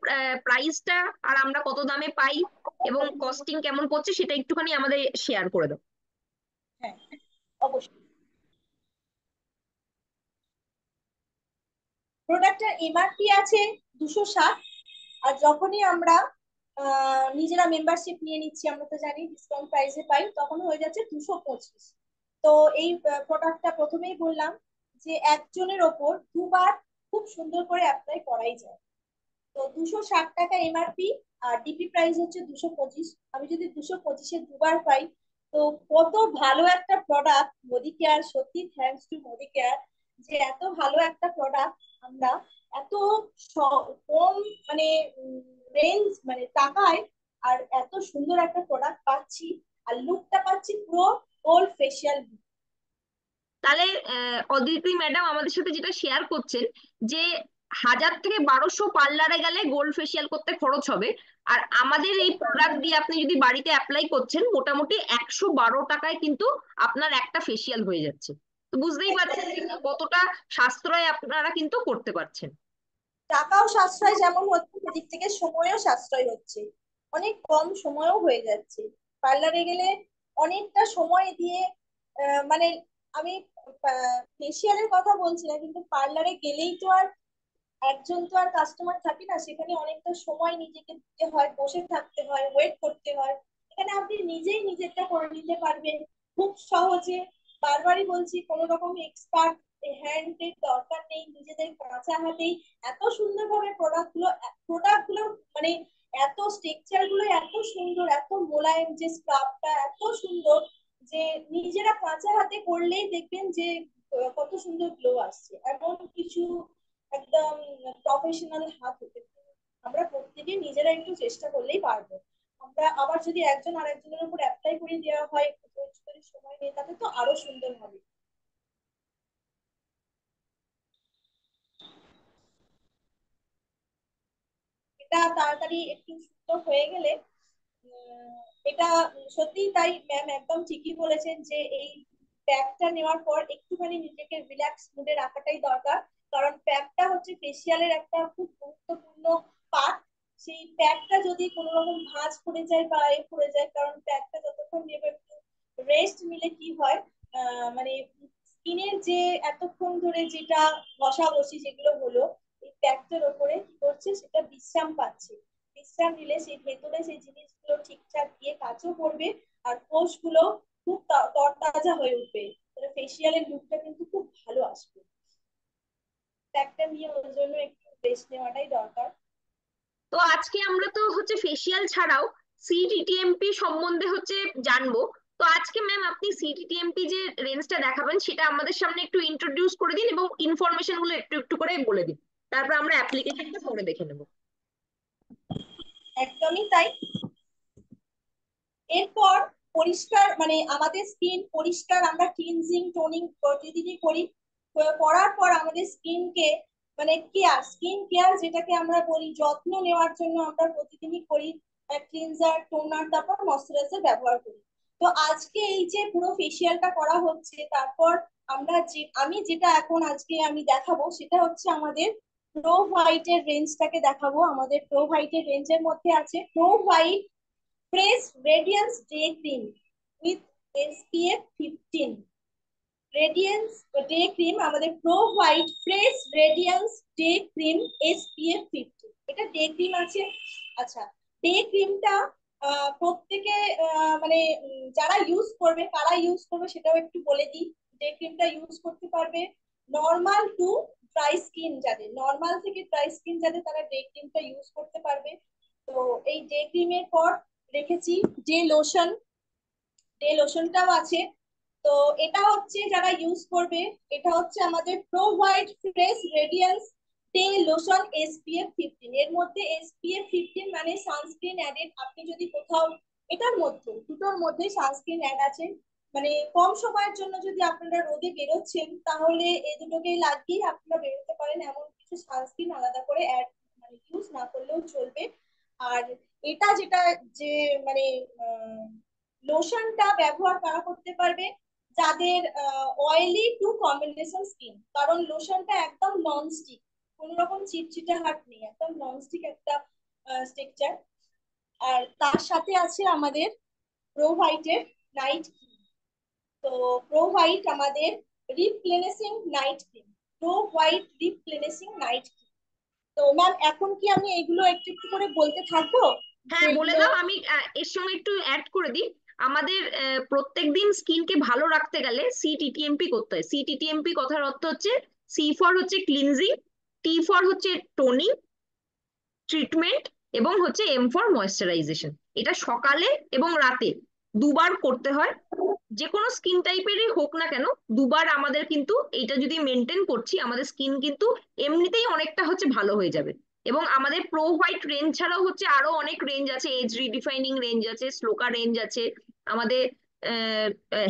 B: প্রাইসটা আর আমরা কত দামে পাই এবং কস্টিং কেমন পড়ছে সেটা একটুখানি আমাদের শেয়ার করে দাও।
A: হ্যাঁ, অবশ্যই। প্রোডাক্টের এমআরপি আছে 260, আর যখনই আমরা নিজেরা মেম্বারশিপ নিয়ে নিচ্ছি, আমরা তো জানি ডিসকাউন্ট প্রাইসে পাই, তখন হয়ে যাচ্ছে 225। তো এই প্রোডাক্টটা প্রথমেই বললাম যে একজনের ওপর দুবার খুব সুন্দর করে অ্যাপ্লাই করাই যায়। তো 260 টাকা এমআরপি, আর ডিপি প্রাইস হচ্ছে 225। আমি যদি 225-এ দুবার পাই, তো কত ভালো একটা প্রোডাক্ট মোদি কেয়ার। সত্যি থ্যাঙ্কস টু মোদি কেয়ার, যে এত ভালো একটা প্রোডাক্ট আমরা এত কম মানে রেঞ্জ মানে টাকায় আর এত সুন্দর একটা প্রোডাক্ট পাচ্ছি, আর লুকটা পাচ্ছি পুরো ওল্ড ফেশিয়াল।
B: তাহলে অদিতি ম্যাডাম আমাদের সাথে যেটা শেয়ার করছেন যে 1000 থেকে 1200 পার্লারে গেলে গোল্ড ফেসিয়াল করতে খরচ হবে, আর আমাদের এই প্রোডাক্ট দিয়ে আপনি যদি বাড়িতে অ্যাপ্লাই করছেন মোটামুটি 112 টাকায় কিন্তু আপনার একটা ফেসিয়াল হয়ে যাচ্ছে। তো বুঝতেই পারছেন যে কতটা সাশ্রয় আপনারা কিন্তু করতে পারছেন।
A: টাকাও সাশ্রয় যেমন হচ্ছে, সেদিক থেকে সময়ও সাশ্রয় হচ্ছে, অনেক কম সময়ও হয়ে যাচ্ছে। পার্লারে গেলে অনেকটা সময় দিয়ে মানে আমি ফেসিয়ালের কথা বলছি না, কিন্তু পার্লারে গেলেই তো আর একজন তো আর কাস্টমার থাকে না, সেখানে অনেকটা সময় নিজেকে দিতে হয়, বসে থাকতে হয়, ওয়েট করতে হয়। এখানে আপনি নিজেই নিজেরটা করে নিতে পারবেন খুব সহজে। বারবারই বলছি, কোনো রকম এক্সপার্ট হ্যান্ডের দরকার নেই, নিজেদের কাঁচা হাতেই এত সুন্দরভাবে প্রোডাক্ট গুলো মানে এত স্ট্রাকচার গুলো এত সুন্দর, এত মোলায়েম, যে স্ক্রাবটা এত সুন্দর, যে নিজেরা কাঁচা হাতে করলেই দেখবেন যে কত সুন্দর গ্লো আসছে। এমন কিছু একদম প্রফেশনাল হাত হতে হবে। আমরা প্রত্যেকে নিজেরা একটু চেষ্টা করলেই পারবো। আমরা আবার যদি একজন আরেকজনের উপর অ্যাপ্লাই করে দেওয়া হয় একটু ধৈর্য ধরে সময় নিয়ে, তাহলে তো আরো সুন্দর হবে। এটা তাড়াতাড়ি একটু সুন্দর হয়ে গেলে এটা সত্যিই তাই। ম্যাম একদম ঠিকই বলেছেন যে এই প্যাকটা নেওয়ার পর একটুখানি নিজেকে রিল্যাক্স মুডে রাখাটাই দরকার। কারণ প্যাকটা হচ্ছে ফেসিয়ালের একটা খুব গুরুত্বপূর্ণ পার্ট। সেই প্যাকটা যদি কোনো রকম ভাঁজ পড়ে যায় বা এ পড়ে যায়, কারণ প্যাকটা যতক্ষণ নেবে একটু রেস্ট নিলে কি হয়, মানে স্কিনের যে এতক্ষণ ধরে যেটা ঘষা ঘষি যেগুলো হলো, এই প্যাকটার ওপরে কি করছে, সেটা বিশ্রাম পাচ্ছে। বিশ্রাম নিলে সেই ভেতরে সেই জিনিসগুলো ঠিকঠাক গিয়ে কাজও করবে, আর কোষগুলো খুব তরতাজা হয়ে উঠবে। ফেসিয়ালের লুকটা কিন্তু খুব ভালো আসবে। প্যাকটা নিয়ে ওর জন্য একটু রেস্ট নেওয়াটাই দরকার।
B: তো আজকে আমরা তো হচ্ছে ফেসিয়াল ছাড়াও সিটিটিএমপি সম্বন্ধে হচ্ছে জানবো। তো আজকে ম্যাম আপনি সিটিটিএমপি যে রেঞ্জটা দেখাবেন সেটা আমাদের সামনে একটু ইন্ট্রোডিউস করে দিন এবং ইনফরমেশন গুলো একটু একটু করে বলে দিন, তারপর আমরা অ্যাপ্লিকেশনটা পরে দেখে নেবো।
A: একদমই তাই। এরপর পরিষ্কার মানে আমাদের স্কিন পরিষ্কার, আমরা ক্লিনজিং টোনিং প্রতিদিনই করি। করার পর আমাদের স্কিনকে মানে কেয়ার, স্কিন কেয়ার যেটাকে আমরা বলি, যত্ন নেওয়ার জন্য আমরা প্রতিদিনই করি, ক্লিনজার, টোনার, তারপর ময়শ্চারাইজার ব্যবহার করি। তো আজকে এই যে পুরো ফেসিয়ালটা করা হচ্ছে, তারপর আমি যেটা এখন আজকে আমি দেখাবো সেটা হচ্ছে আমাদের প্রো হোয়াইটের রেঞ্জটাকে দেখাবো। আমাদের প্রো হোয়াইটের রেঞ্জের মধ্যে আছে pro white fresh radiance day cream with SPF 15। Radiance day cream, আমাদের pro white fresh radiance day cream SPF 50, এটা ডে ক্রিম আছে। আচ্ছা, ডে ক্রিমটা প্রত্যেকে মানে যারা ইউজ করবে, কারা ইউজ করবে সেটাও একটু বলে দিই। ডে ক্রিমটা ইউজ করতে পারবে নর্মাল টু ড্রাই স্কিন, যাদের নর্মাল থেকে ড্রাই স্কিন যাদের, তারা ডে ক্রিমটা ইউজ করতে পারবে। তো এই ডে ক্রিমের পর রেখেছি ডে লোশন, ডে লোশনটাও আছে। তো এটা হচ্ছে যারা ইউজ করবে, এটা হচ্ছে আমাদের pro white fresh radiance day lotion SPF 15। এর মধ্যে SPF 15 মানে সানস্ক্রিন অ্যাডেড। আপনি যদি কোথাও, এটার মধ্যে দুটোর মধ্যে সানস্ক্রিন অ্যাড আছে, মানে কম সময়ের জন্য যদি আপনারা রোদে বেরোচ্ছেন তাহলে এই দুটোকেই লাগিয়ে আপনারা বেরোতে পারেন, এমন কিছু সানস্ক্রিন আলাদা করে অ্যাড মানে ইউজ না করলেও চলবে। আর এটা যেটা যে মানে লোশনটা ব্যবহার করা করতে পারবে যাদের অয়েলি টু কম্বিনেশন স্কিন, কারণ লোশনটা একদম নন স্টিক, কোন রকম চিটচিটে হাত নেই, একদম নন স্টিক একটা স্ট্রাকচার। আর তার সাথে আছে আমাদের প্রো হোয়াইটের নাইট ক্রিম। তো প্রো হোয়াইট আমাদের replenishing night cream, pro white replenishing night cream. তো ম্যাম এখন কি আমি এগুলো একটু একটু করে বলতে থাকবো
B: হ্যাঁ বলে
A: যেগুলো?
B: দাও, আমি এর সঙ্গে একটু অ্যাড করে দিই। আমাদের প্রত্যেকদিন স্কিনকে ভালো রাখতে গেলে CTTMP করতে হয়। CTTMP কথার অর্থ হচ্ছে, C ফর হচ্ছে ক্লিনজিং, T ফর হচ্ছে টোনিং, ট্রিটমেন্ট, এবং হচ্ছে M ফর ময়েশ্চারাইজেশন। এটা সকালে এবং রাতে দুবার করতে হয়। যে কোনো স্কিন টাইপেরই হোক না কেন, দুবার আমাদের কিন্তু এইটা যদি মেনটেন করছি, আমাদের স্কিন কিন্তু এমনিতেই অনেকটা হচ্ছে ভালো হয়ে যাবে। এবং আমাদের প্রো হোয়াইট রেঞ্জ ছাড়াও হচ্ছে আরো অনেক রেঞ্জ আছে, এজ রিডিফাইনিং রেঞ্জ আছে, স্লোকা রেঞ্জ আছে, আমাদের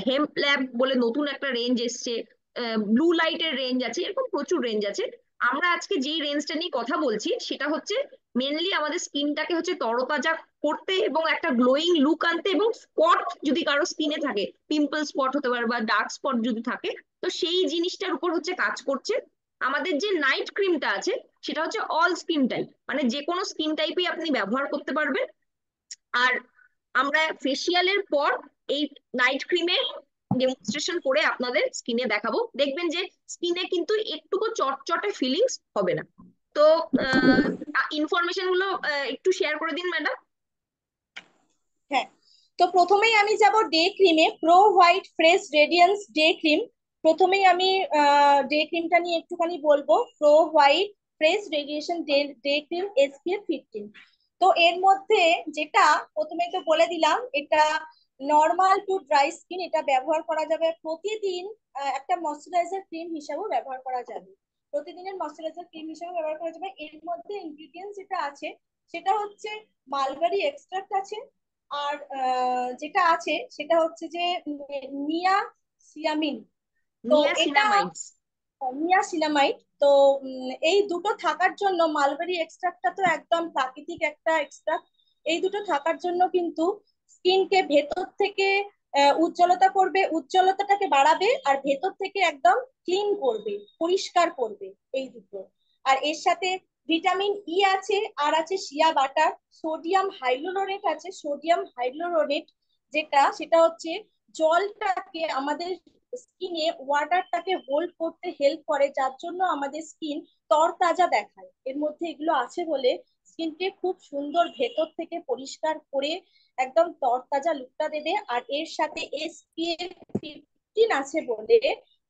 B: হেম্প ল্যাব বলে নতুন একটা রেঞ্জ এসছে, ব্লু লাইটের রেঞ্জ আছে, এরকম প্রচুর রেঞ্জ আছে। আমরা আজকে যেই রেঞ্জটা নিয়ে কথা বলছি সেটা হচ্ছে মেনলি আমাদের স্কিনটাকে হচ্ছে তরতাজা করতে এবং একটা গ্লোয়িং লুক আনতে, এবং স্পট যদি কারো স্কিনে থাকে, পিম্পল স্পট হতে পারে বা ডার্ক স্পট যদি থাকে, তো সেই জিনিসটার উপর হচ্ছে কাজ করছে। আমাদের যে নাইট ক্রিমটা আছে সেটা হচ্ছে অল স্কিন টাইপ, মানে যে কোনো স্কিন টাইপই আপনি ব্যবহার করতে পারবেন। আর আমরা ফেসিয়ালের পর এই নাইট ক্রিমের ডেমনস্ট্রেশন করে আপনাদের স্কিনে দেখাবো, দেখবেন যে স্কিনে কিন্তু একটুকু চটচটে ফিলিংস হবে না। তো ইনফরমেশন গুলো একটু শেয়ার করে দিন ম্যাডাম।
A: হ্যাঁ, তো প্রথমেই আমি যাব ডে ক্রিমে, pro white fresh radiance day cream. প্রথমেই আমি ডে ক্রিমটা নিয়ে একটুখানি বলবো, pro white fresh radiation day day cream SPF 15। তো এর মধ্যে যেটা প্রথমে তো বলে দিলাম, এটা নর্মাল টু ড্রাই স্কিন, এটা ব্যবহার করা যাবে প্রতিদিন, একটা ময়শ্চারাইজার ক্রিম হিসাবেও ব্যবহার করা যাবে, প্রতিদিনের ময়শ্চারাইজার ক্রিম হিসেবে ব্যবহার করা যাবে। এর মধ্যে ইনগ্রিডিয়েন্টস যেটা আছে সেটা হচ্ছে মালবেরি এক্সট্রাক্ট আছে, আর যেটা আছে সেটা হচ্ছে যে নিয়া সিয়ামিন। তো এটা
B: নিয়াসিনামাইডস।
A: নিয়াসিনামাইড। তো এই দুটো থাকার জন্য, মালবেরি এক্সট্রাক্টটা তো একদম প্রাকৃতিক একটা এক্সট্রাক্ট, এই দুটো থাকার জন্য কিন্তু স্কিনকে ভেতর থেকে উজ্জ্বলতা করবে, উজ্জ্বলতাটাকে বাড়াবে, আর ভেতর থেকে একদম ক্লিন করবে, পরিষ্কার করবে এই দুটো। আর এর সাথে ভিটামিন ই আছে, আর আছে শিয়া বাটার, সোডিয়াম হাইড্রোলোরেট আছে, সোডিয়াম হাইড্রোলোরেট যেটা, সেটা হচ্ছে জলটাকে আমাদের স্কিনে ওয়াটারটাকে হোল্ড করতে হেল্প করে, যার জন্য আমাদের স্কিন তরতাজা দেখায়। এর মধ্যে এগুলো আছে বলে স্কিনকে খুব সুন্দর ভেতর থেকে পরিষ্কার করে একদম তরতাজা লুকটা দেবে। আর এর সাথে SPF 15 আছে বলে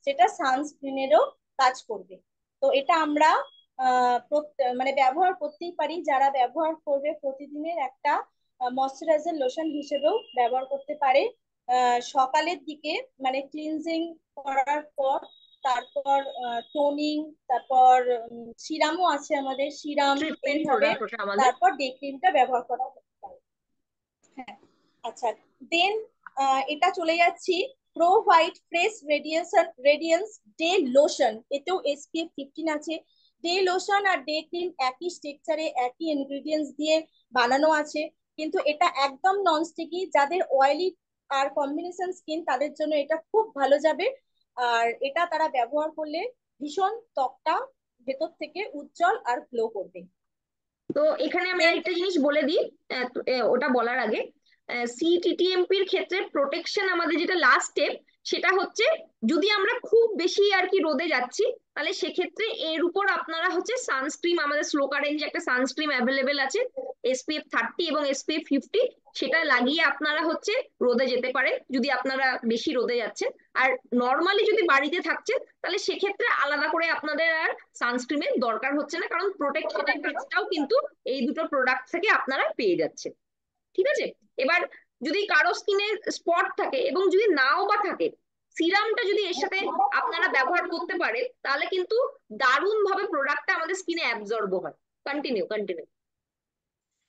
A: সেটা সানস্ক্রিনেরও কাজ করবে। তো এটা আমরা মানে ব্যবহার করতেই পারি, যারা ব্যবহার করবে প্রতিদিনের একটা ময়শ্চারাইজার লোশন হিসেবেও ব্যবহার করতে পারে সকালের দিকে, মানে ক্লিনজিং করার পর, তারপর টোনিং, তারপর সিরামও আছে আমাদের, সিরাম,
B: ট্রিটমেন্ট
A: এইভাবে
B: প্রোডাক্ট ওটা আমাদের।
A: তারপর ডে ক্রিমটা ব্যবহার করা হতে পারে। হ্যাঁ, আচ্ছা, দেন এটা চলে যাচ্ছি pro white fresh radiance day lotion, এতেও SPF 15 আছে। ডে লোশন আর ডে ক্রিম একই স্ট্রাকচারে একই ইনগ্রেডিয়েন্টস দিয়ে বানানো আছে, কিন্তু এটা একদম নন স্টিকি। যাদের অয়েলি আর কম্বিনেশন স্কিন তাদের জন্য এটা খুব ভালো যাবে। আর এটা তারা ব্যবহার করলে ভীষণ ত্বকটা ভেতর থেকে উজ্জ্বল আর গ্লো করবে।
B: তো এখানে আমি
A: দেন
B: আরেকটা জিনিস বলে দিই, ওটা বলার আগে, সিটিটিএমপি এর ক্ষেত্রে প্রোটেকশন আমাদের যেটা লাস্ট স্টেপ, সেটা হচ্ছে যদি আমরা খুব বেশি আর কি রোদে যাচ্ছি, তাহলে সেক্ষেত্রে এর উপর আপনারা হচ্ছে সানস্ক্রিন, আমাদের স্লোকা রেঞ্জে একটা সানস্ক্রিন অ্যাভেলেবেল আছে, SPF 30 এবং SPF 50, সেটা লাগিয়ে আপনারা হচ্ছে রোদে যেতে পারেন যদি আপনারা বেশি রোদে যাচ্ছেন। আর নর্মালি যদি বাড়িতে থাকছেন, তাহলে সেক্ষেত্রে আলাদা করে আপনাদের আর সানস্ক্রিনের দরকার হচ্ছে না, কারণ প্রোটেকশনের কাজটাও কিন্তু এই দুটো প্রোডাক্ট থেকে আপনারা পেয়ে যাচ্ছেন। ঠিক আছে? এবার যদি কারো স্কিনে স্পট থাকে এবং যদি নাও বা থাকে, সিরামটা যদি এর সাথে আপনারা ব্যবহার করতে পারেন, তাহলে কিন্তু দারুণ ভাবে প্রোডাক্টটা আমাদের স্কিনে অ্যাবজর্ব হয়। Continue continue.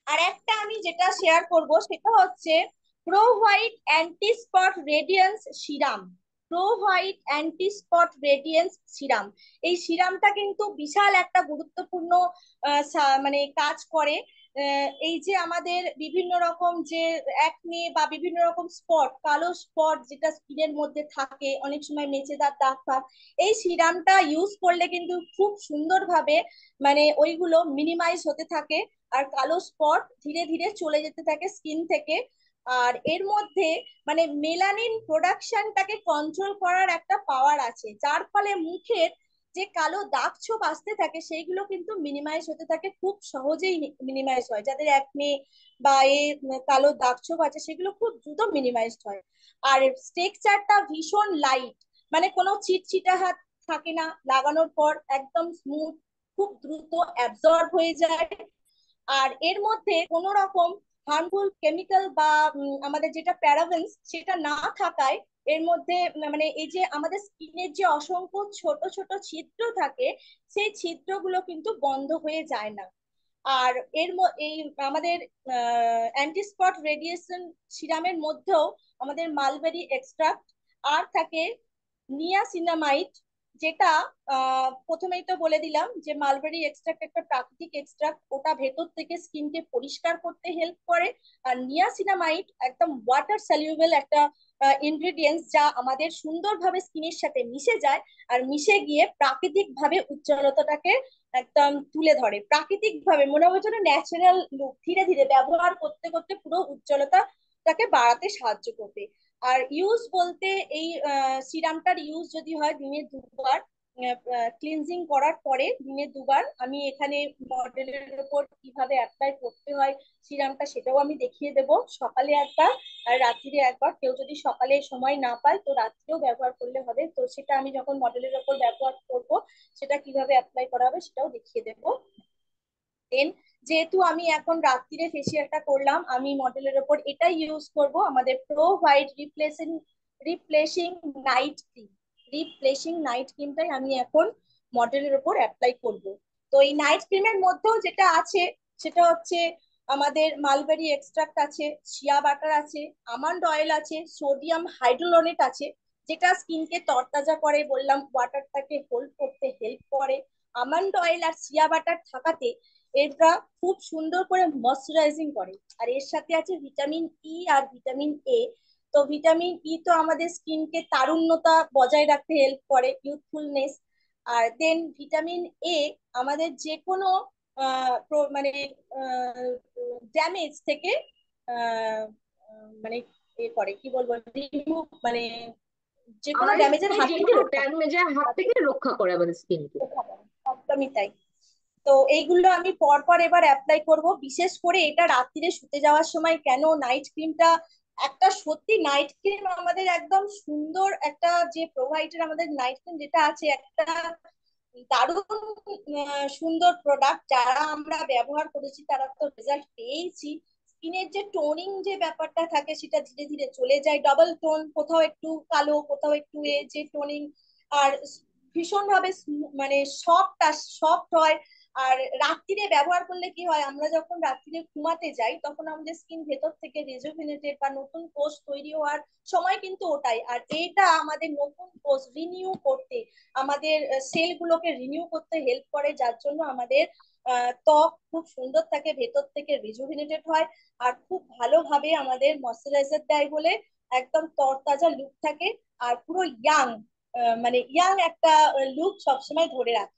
A: আর একটা আমি যেটা শেয়ার করব সেটা হচ্ছে pro white anti spot radiance serum. Pro white anti spot radiance serum, এই সিরামটা কিন্তু বিশাল একটা গুরুত্বপূর্ণ মানে কাজ করে। এই যে আমাদের বিভিন্ন রকম যে একনে বা বিভিন্ন রকম স্পট, কালো স্পট যেটা স্কিনের মধ্যে থাকে, অনেক সময় মেচেদার দাগ ফাগ, এই সিরামটা ইউজ করলে কিন্তু খুব সুন্দরভাবে মানে ওইগুলো মিনিমাইজ হতে থাকে, আর কালো স্পট ধীরে ধীরে চলে যেতে থাকে স্কিন থেকে। আর এর মধ্যে মানে মেলানিন প্রোডাকশনটাকে কন্ট্রোল করার একটা পাওয়ার আছে, যার ফলে মুখের যে কালো দাগ ছোপ আসতে থাকে সেইগুলো কিন্তু মিনিমাইজ হতে থাকে, খুব সহজেই মিনিমাইজ হয়। যাদের একনে বা কালো দাগ ছোপ আছে সেগুলো খুব দ্রুত মিনিমাইজড হয়। আর স্ট্রাকচারটা ভীষণ লাইট, মানে কোনো চিটচিটা হাত থাকে না, লাগানোর পর একদম স্মুথ, খুব দ্রুত অ্যাবজর্ব হয়ে যায়। আর এর মধ্যে কোনো রকম হার্মফুল কেমিক্যাল বা আমাদের যেটা প্যারাবেনস সেটা না থাকায় এর মধ্যে মানে এই যে আমাদের স্কিনের যে অসংখ্য ছোট ছোট ছিদ্র থাকে, সেই ছিদ্রগুলো কিন্তু বন্ধ হয়ে যায় না। আর এই আমাদের অ্যান্টি স্পট রেডিয়েশন সিরামের মধ্যেও আমাদের মালবেরি এক্সট্রাক্ট আর থাকে নিয়াসিনামাইড, যেটা প্রথমেই তো বলে দিলাম যে মালবেরি এক্সট্রাক্ট একটা প্রাকৃতিক এক্সট্রাক্ট, ওটা ভেতর থেকে স্কিনকে পরিষ্কার করতে হেল্প করে। আর নিয়াসিনামাইড একদম ওয়াটার সলিউবল একটা ইনগ্রেডিয়েন্টস, যা আমাদের সুন্দরভাবে স্কিনের সাথে মিশে যায় আর মিশে গিয়ে প্রাকৃতিক ভাবে উজ্জ্বলতাটাকে একদম তুলে ধরে। প্রাকৃতিক ভাবে মনে হচ্ছে না ন্যাচারাল লুক, ধীরে ধীরে ব্যবহার করতে করতে পুরো উজ্জ্বলতাটাকে বাড়াতে সাহায্য করবে। আর ইউজ বলতে এই সিরামটার ইউজ যদি হয় দিনে দুবার, ক্লিনজিং করার পরে দিনে দুবার। আমি এখানে মডেলের উপর কিভাবে অ্যাপ্লাই করতে হয় সিরামটা সেটাও আমি দেখিয়ে দেব। সকালে একবার আর রাত্রিরে একবার, কেউ যদি সকালে সময় না পায় তো রাত্রেও ব্যবহার করলে হবে। তো সেটা আমি যখন মডেলের উপর ব্যবহার করব সেটা কিভাবে অ্যাপ্লাই করা হবে সেটাও দেখিয়ে দেবো। দেন যেহেতু আমি এখন রাত্রিরে ফেসিয়ালটা করলাম, আমি মডেলের ওপর এটাই ইউজ করব, আমাদের pro white replacing night cream. Replacing night ক্রিমটাই আমি এখন মডেলের ওপর অ্যাপ্লাই করব। তো এই নাইট ক্রিমের মধ্যেও যেটা আছে সেটা হচ্ছে আমাদের মালবেরি এক্সট্রাক্ট আছে, শিয়া বাটার আছে, আমন্ড অয়েল আছে, সোডিয়াম হাইড্রোলোনেট আছে, যেটা স্কিনকে তরতাজা করে, বললাম ওয়াটারটাকে হোল্ড করতে হেল্প করে। আমন্ড অয়েল আর শিয়া বাটার থাকাতে এটা খুব সুন্দর করে ময়শ্চারাইজিং করে। আর এর সাথে আছে vitamin E R vitamin A. তো ভিটামিন ই তো আমাদের স্কিনকে তারুণ্যতা বজায় রাখতে হেল্প করে, youthfulness. R then vitamin A আমাদের যে কোনো মানে ড্যামেজ থেকে আহ, মানে এ করে, কি বলবো, রিমুভ মানে যে কোনো
B: আমাদের
A: ড্যামেজের
B: স্কিনে
A: হাত
B: যে
A: থেকে
B: কোনো
A: রক্ষা
B: ড্যামেজের হাত থেকে রক্ষা করে আমাদের স্কিনকে।
A: করে। একদমই তাই। তো এইগুলো আমি পরপর এবার অ্যাপ্লাই করব, বিশেষ করে এটা রাত্রিরে শুতে যাওয়ার সময়। কেন নাইট ক্রিমটা একটা সত্যি নাইট ক্রিম আমাদের একদম সুন্দর একটা যে প্রোভাইডার, আমাদের নাইট ক্রিম যেটা আছে একটা দারুণ সুন্দর প্রোডাক্ট। যারা আমরা ব্যবহার করেছি তারা তো রেজাল্ট পেয়েছি। স্কিনের যে টোনিং যে ব্যাপারটা থাকে সেটা ধীরে ধীরে চলে যায়, ডবল টোন, কোথাও একটু কালো কোথাও একটু যে টোনিং। আর ভীষণ ভাবে মানে সফট হয়। আর রাত্রিরে ব্যবহার করলে কি হয়, আমরা যখন রাত্রিরে ঘুমাতে যাই তখন আমাদের স্কিন ভেতর থেকে রিজুভিনেটেড বা নতুন কোষ তৈরি হওয়ার সময় কিন্তু ওটাই। আর এটা আমাদের নতুন কোষ রিনিউ করতে, আমাদের সেল গুলোকে রিনিউ করতে হেল্প করে, যার জন্য আমাদের ত্বক খুব সুন্দর থাকে, ভেতর থেকে রিজুভিনেটেড হয়। আর খুব ভালোভাবে আমাদের ময়শ্চারাইজার দেয় বলে একদম তরতাজা লুক থাকে। আর পুরো ইয়াং, মানে ইয়াং একটা লুক সবসময় ধরে রাখে।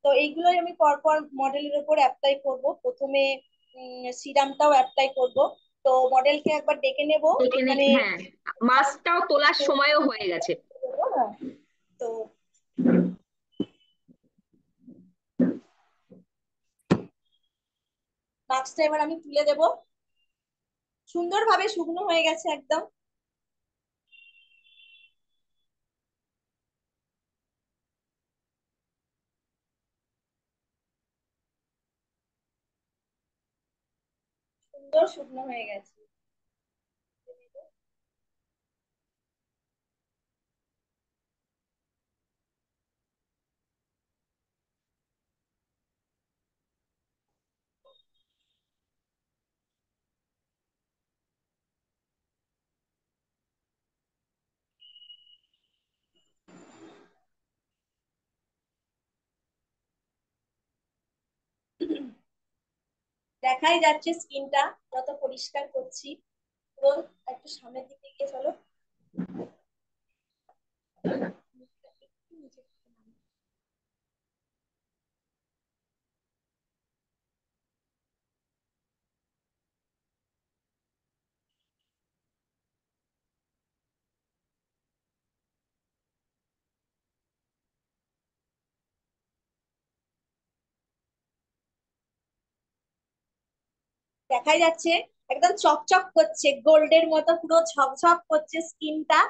A: তো এইগুলোই আমি পরপর মডেলের উপর অ্যাপ্লাই করব। প্রথমে সিরামটাও অ্যাপ্লাই করব। তো মডেলকে একবার ডেকে নেব,
B: এখানে
A: মানে
B: হ্যাঁ, মাস্কটাও তোলার সময়ও হয়ে গেছে।
A: তো মাস্কটা এবার আমি তুলে দেব। সুন্দরভাবে শুকনো হয়ে গেছে একদম। সুন্দর শুকনো হয়ে গেছে। দেখাই যাচ্ছে স্কিনটা যত পরিষ্কার করছি। পুরো একটু সামনের দিকে গিয়ে চলো। দেখাই যাচ্ছে একদম চকচক করছে, গোল্ডের মতো পুরো ঝকঝক করছে স্কিনটা।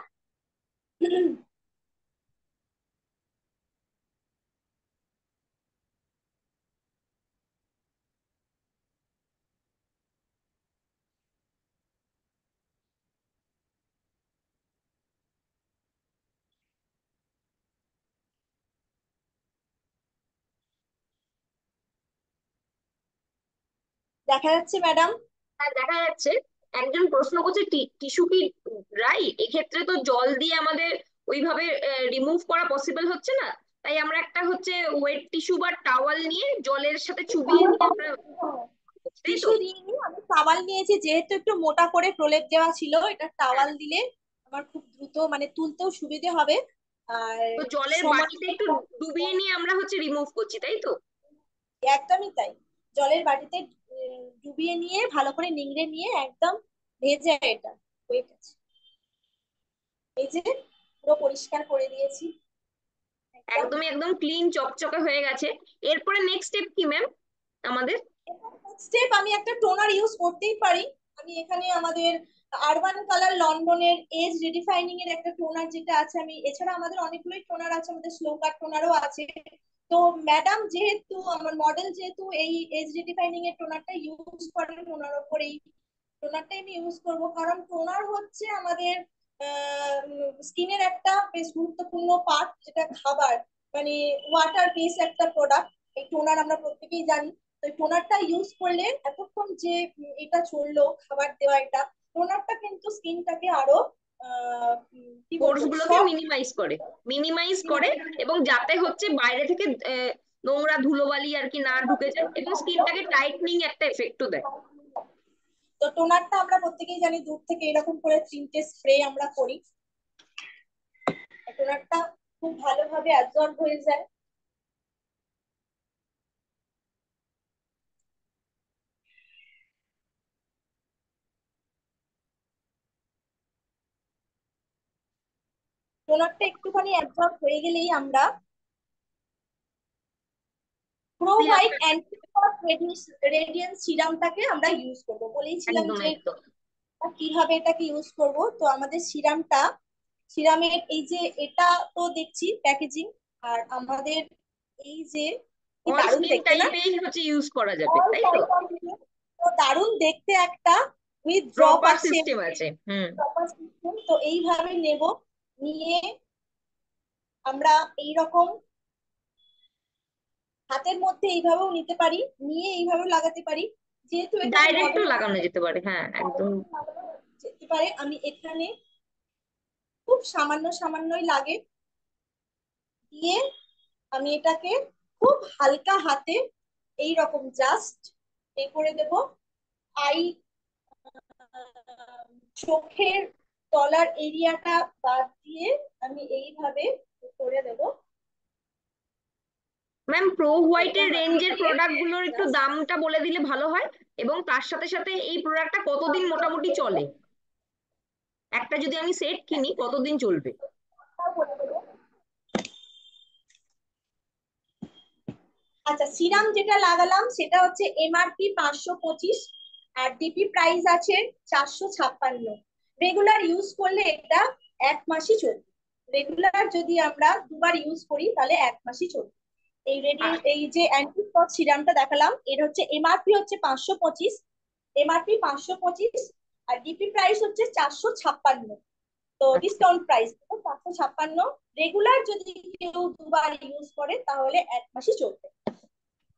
A: দেখা যাচ্ছে ম্যাডাম?
B: হ্যাঁ দেখা যাচ্ছে। একজন প্রশ্ন করছে টিস্যু কি ড্রাই, এক্ষেত্রে তো জল দিয়ে আমাদের ওইভাবে রিমুভ করা পসিবল হচ্ছে না। তাই আমরা একটা হচ্ছে ওয়েট টিস্যু বা টাওয়াল নিয়ে জলের সাথে চুবিয়ে নিয়ে আমরা, তাই তো?
A: টিস্যু দিইনি, আমি টাওয়াল নিয়েছি, যেহেতু একটু মোটা করে প্রলেপ দেওয়া ছিল, এটা
B: হ্যাঁ,
A: টাওয়াল দিলে আমার খুব দ্রুত মানে তুলতেও সুবিধে হবে। আর
B: তো জলের
A: সময়,
B: বাটিতে একটু ডুবিয়ে নিয়ে আমরা হচ্ছে রিমুভ করছি, তাই তো?
A: একদমই তাই। জলের বাটিতে ডুবিয়ে নিয়ে ভালো করে নিংড়ে নিয়ে একদম ভেজে এটা হয়ে গেছে। এই যে পুরো পরিষ্কার করে দিয়েছি একদম।
B: একদমই একদম ক্লিন চকচকে হয়ে গেছে। এরপরে নেক্সট স্টেপ কি ম্যাম আমাদের?
A: স্টেপ আমি একটা টোনার ইউজ করতেই পারি। আমি এখানে আমাদের আরবান কালার লন্ডনের এজ রিডিফাইনিং এর একটা টোনার যেটা আছে, আমি এছাড়া আমাদের অনেকগুলোই টোনার আছে, আমাদের স্লো কাট টোনারও আছে। তো ম্যাডাম যেহেতু আমার মডেল যেহেতু এই এজ রিডিফাইনিং এর টোনারটা ইউজ করেন, ওনার ওপর এই টোনারটাই আমি ইউজ করব। কারণ টোনার হচ্ছে আমাদের স্কিনের একটা বেশ গুরুত্বপূর্ণ পার্ট, যেটা খাবার, মানে ওয়াটার বেস একটা প্রোডাক্ট। এই টোনার আমরা প্রত্যেকেই জানি। তো টোনারটা ইউজ করলে এতক্ষণ যে এটা চললো খাবার দেওয়া, এটা টোনারটা কিন্তু স্কিনটাকে আরো কি
B: পোর্স
A: বলবো
B: গুলোকে
A: সফট।
B: মিনিমাইজ করে এবং যাতে হচ্ছে বাইরে থেকে নোংরা ধুলোবালি আর কি না ঢুকে যায়, এবং স্কিনটাকে টাইটনিং একটা এফেক্টও দেয়।
A: তো টোনারটা আমরা প্রত্যেকেই জানি, দূর থেকে এরকম করে 3টে স্প্রে আমরা করি, টোনারটা খুব ভালোভাবে অ্যাবজর্ব হয়ে যায়। টোনারটা একটুখানি অ্যাবজর্ব হয়ে গেলেই আমরা প্রো হোয়াইট
B: সিরামটা
A: অ্যান্টি রেডিয়েন্স সিরামটাকে আমরা ইউজ করবো। বলেইছিলাম
B: একদম
A: যে
B: একদম
A: কিভাবে এটাকে ইউজ করব। তো আমাদের সিরামটা, সিরামের এই যে এটা তো দেখছি প্যাকেজিং, আর আমাদের এই যে কি
B: অল
A: দারুণ
B: স্কিন
A: দেখতে না,
B: টাইপেই হচ্ছে ইউজ করা যাবে,
A: অল
B: তাই তো?
A: টাইপ অফ, তো দারুণ দেখতে একটা, উইথ ড্রপ
B: প্রপার
A: আছে,
B: সিস্টেম আছে, হুম।
A: Proper system. তো এইভাবে নেব, নিয়ে আমরা এইরকম হাতের মধ্যে এইভাবেও নিতে পারি, নিয়ে এইভাবেও লাগাতে পারি, যেহেতু এখানে
B: ডাইরেক্টও
A: মডেল
B: লাগানো যেতে পারে, হ্যাঁ একদম।
A: যেতে পারে। আমি এখানে খুব সামান্য সামান্যই লাগে, দিয়ে আমি এটাকে খুব হালকা হাতে এই রকম জাস্ট এ করে দেব। আই চোখের তলার এরিয়াটা বাদ দিয়ে আমি এইভাবে করে দেব
B: ম্যাম, প্রো
A: হালকা
B: হোয়াইটের
A: হাতে
B: রেঞ্জের
A: দিয়ে
B: প্রোডাক্ট গুলোর একটু
A: জাস্ট।
B: দামটা বলে দিলে ভালো হয়, এবং তার সাথে সাথে এই প্রোডাক্টটা কতদিন মোটামুটি চলে, একটা যদি আমি সেট কিনি কতদিন চলবে?
A: আচ্ছা, সিরাম যেটা লাগালাম সেটা হচ্ছে এমআরপি 525, আর ডিপি প্রাইস আছে 456। রেগুলার ইউজ করলে এটা 1 মাসই চলবে। রেগুলার যদি আমরা দুবার ইউজ করি তাহলে 1 মাসই চলবে। এই যে অ্যান্টি স্পট সিরামটা দেখালাম, এর হচ্ছে এমআরপি হচ্ছে 525, এমআরপি 525, আর ডিপি প্রাইস হচ্ছে 456। তো
B: আচ্ছা,
A: ডিসকাউন্ট প্রাইস 456। রেগুলার যদি কেউ দুবার ইউজ করে তাহলে 1 মাসই চলবে।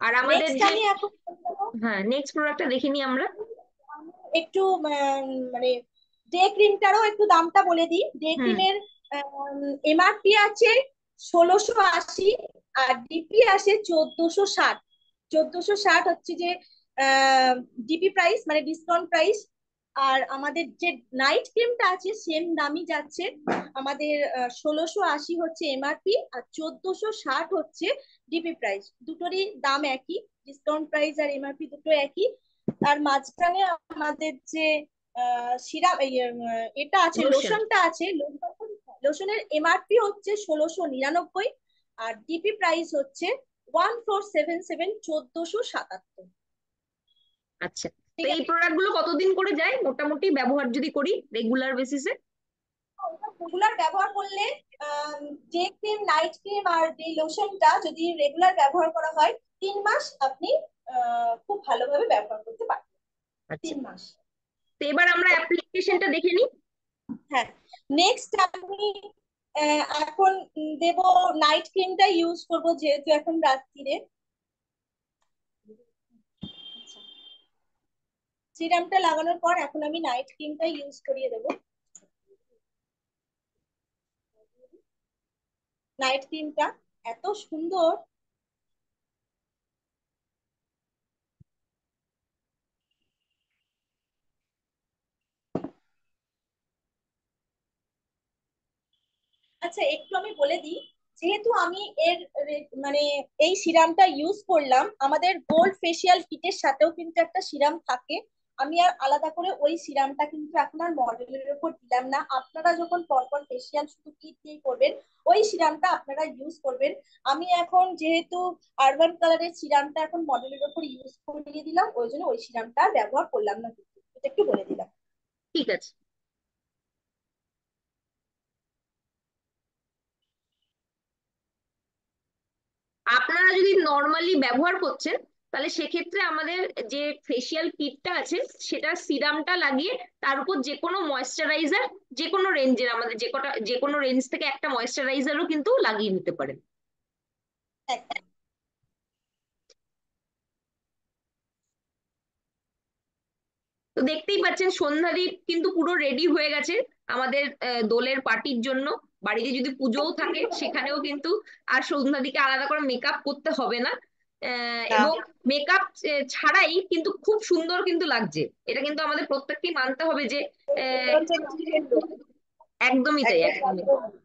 B: আর আমাদের
A: নেক্সট
B: যে,
A: আমি এখন
B: হ্যাঁ নেক্সট প্রোডাক্টটা দেখে নিই আমরা।
A: একটু মানে ডে ক্রিমটারও একটু দামটা বলে দিই। ডে
B: হুম।
A: ক্রিমের এমআরপি আছে 1680, আর ডিপি আছে 1460। 1460 হচ্ছে যে ডিপি প্রাইস, মানে ডিসকাউন্ট প্রাইস। আর আমাদের যে নাইট ক্রিমটা আছে সেম দামই যাচ্ছে আমাদের। 1680 হচ্ছে এমআরপি, আর 1460 হচ্ছে ডিপি প্রাইস। দুটোরই দাম একই, ডিসকাউন্ট প্রাইস আর এমআরপি দুটো একই। আর মাঝখানে আমাদের যে সিরাপ এটা আছে,
B: লোশন।
A: লোশনটা আছে। লোশনের এমআরপি হচ্ছে 1699, আর ডিপি প্রাইস হচ্ছে 1477, 1477।
B: আচ্ছা, তো
A: ঠিক
B: এই
A: আছে।
B: প্রোডাক্ট গুলো কতদিন করে যায় মোটামুটি ব্যবহার যদি করি রেগুলার বেসিসে?
A: রেগুলার ব্যবহার করলে ডে ক্রিম, নাইট ক্রিম আর ডে লোশনটা যদি রেগুলার ব্যবহার করা হয় 3 মাস আপনি খুব ভালোভাবে ব্যবহার করতে পারবেন।
B: আচ্ছা,
A: 3 মাস।
B: তো এবার আমরা অ্যাপ্লিকেশনটা দেখে নিই।
A: হ্যাঁ, নেক্সট আমি এখন দেব নাইট ক্রিমটা ইউজ করব, যেহেতু এখন রাত্রিরে। সিরামটা লাগানোর পর এখন আমি নাইট ক্রিমটা ইউজ করিয়ে দেব। নাইট ক্রিমটা এত সুন্দর। আচ্ছা, একটু আমি বলে দিই, যেহেতু আমি এর মানে এই সিরামটা ইউজ করলাম, আমাদের গোল্ড ফেসিয়াল কিটের সাথেও কিন্তু একটা সিরাম থাকে। আমি আর আলাদা করে ওই সিরামটা কিন্তু এখন আর মডেলের উপর দিলাম না। আপনারা যখন পরপর ফেসিয়াল শুধু কিট দিয়ে করবেন, ওই সিরামটা আপনারা ইউজ করবেন। আমি এখন যেহেতু আরবান কালারের সিরামটা এখন মডেলের উপর ইউজ করিয়ে দিলাম, ওই জন্য ওই সিরামটা ব্যবহার করলাম না, কিন্তু এটা একটু বলে দিলাম।
B: ঠিক আছে। আপনারা যদি নর্মালি ব্যবহার করছেন তাহলে সেক্ষেত্রে আমাদের যে ফেসিয়াল কিটটা আছে সেটা সিরামটা লাগিয়ে তার উপর যে কোনো ময়েশ্চারাইজার, যে কোনো রেঞ্জের, আমাদের যে কোনো রেঞ্জ থেকে একটা ময়েশ্চারাইজারও কিন্তু লাগিয়ে নিতে পারেন।
A: একদম।
B: তো দেখতেই পাচ্ছেন সন্ধ্যাদীপ কিন্তু পুরো রেডি হয়ে গেছে আমাদের দোলের পার্টির জন্য। বাড়িতে যদি পুজোও থাকে সেখানেও কিন্তু আর সন্ধ্যাদীপকে আলাদা করে মেকআপ করতে হবে না।
C: না,
B: এবং মেকআপ ছাড়াই কিন্তু খুব সুন্দর কিন্তু লাগছে, এটা কিন্তু আমাদের প্রত্যেককেই মানতে হবে যে
A: এটা
B: আহ,
A: হচ্ছে নিজের look।
B: একদমই তাই,
A: একদম
B: একদমই।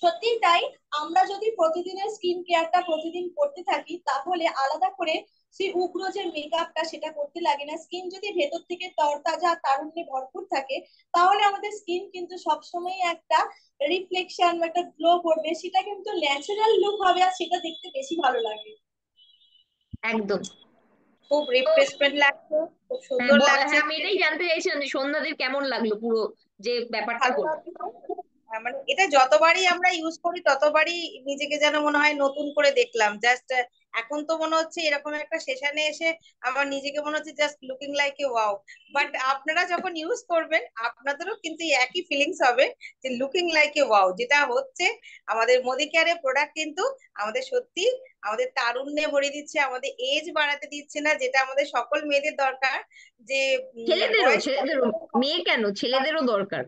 A: সত্যিই তাই। আমরা যদি প্রতিদিনের স্কিন কেয়ারটা প্রতিদিন করতে থাকি তাহলে আলাদা করে সেই উগ্র যে মেকআপটা সেটা করতে লাগে না। স্কিন যদি ভেতর থেকে তরতাজা তারুণ্যে ভরপুর থাকে, তাহলে আমাদের স্কিন কিন্তু সবসময় একটা রিফ্লেকশন বা একটা গ্লো করবে, সেটা কিন্তু ন্যাচারাল লুক হবে, আর সেটা দেখতে বেশি ভালো লাগে।
B: একদম।
C: খুব
B: তো
C: রিফ্রেশমেন্ট লাগছে, খুব
B: হ্যাঁ,
C: সুন্দর লাগছে।
B: হ্যাঁ আমি এটাই জানতে চাইছিলাম যে সন্ধ্যাদের কেমন লাগলো পুরো যে ব্যাপারটা
A: ভালো
B: হলো।
A: লাগলো।
C: মানে এটা যতবারই আমরা ইউজ করি ততবারই নিজেকে যেন মনে হয় নতুন করে দেখলাম। জাস্ট এখন তো মনে হচ্ছে এরকম একটা সেশনে এসে আমার নিজেকে মনে হচ্ছে just looking like a wow. But আপনারা যখন ইউজ করবেন আপনাদেরও কিন্তু এই একই ফিলিংস হবে যে লুকিং লাইক এ ওয়াও। যেটা হচ্ছে আমাদের মোদি কেয়ারের প্রোডাক্ট কিন্তু আমাদের সত্যি আমাদের তারুণ্যে ভরিয়ে দিচ্ছে, আমাদের এজ বাড়াতে দিচ্ছে না, যেটা আমাদের সকল মেয়েদের দরকার। যে
B: ছেলেদেরও
C: বয়স
B: ছেলেদেরও, মেয়ে কেন, ছেলেদেরও দরকার।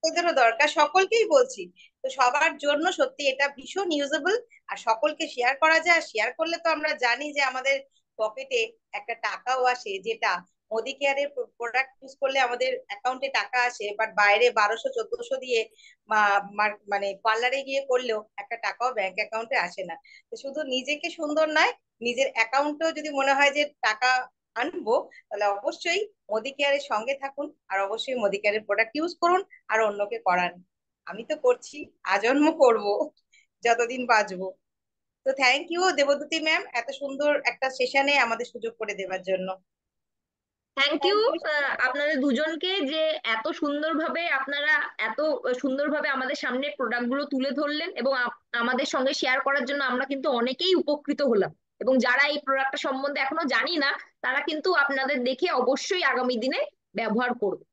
C: এদেরও দরকার, সকলকেই বলছি। তো সবার জন্য সত্যি এটা ভীষণ ইউজেবল, আর সকলকে শেয়ার করা যায়। আর শেয়ার করলে তো আমরা জানি যে আমাদের পকেটে একটা টাকাও আসে, যেটা মোদি কেয়ারের প্রোডাক্ট ইউজ করলে আমাদের অ্যাকাউন্টে টাকা আসে। বাট বাইরে 1200-1400 দিয়ে মানে পার্লারে গিয়ে করলেও একটা টাকাও ব্যাংক অ্যাকাউন্টে আসে না। তো শুধু নিজেকে সুন্দর নয়, নিজের অ্যাকাউন্টেও যদি মনে হয় যে টাকা আনবো, তাহলে অবশ্যই মোদি কেয়ারের সঙ্গে থাকুন, আর অবশ্যই মোদি কেয়ারের প্রোডাক্ট ইউজ করুন, আর অন্যকে করান। আমি তো করছি, আজন্ম করব, যতদিন বাঁচবো। তো থ্যাংক ইউ দেবদূতি ম্যাম, এত সুন্দর একটা সেশনে আমাদের সুযোগ করে দেওয়ার জন্য।
B: Thank you
C: thank you.
B: আপনাদের দুজনকে, যে এত সুন্দরভাবে আপনারা এত সুন্দরভাবে আমাদের সামনে প্রোডাক্ট গুলো তুলে ধরলেন এবং আমাদের সঙ্গে শেয়ার করার জন্য আমরা কিন্তু অনেকেই উপকৃত হলাম। এবং যারা এই প্রোডাক্টটা সম্বন্ধে এখনো জানি না, তারা কিন্তু আপনাদের দেখে অবশ্যই আগামী দিনে ব্যবহার করবে।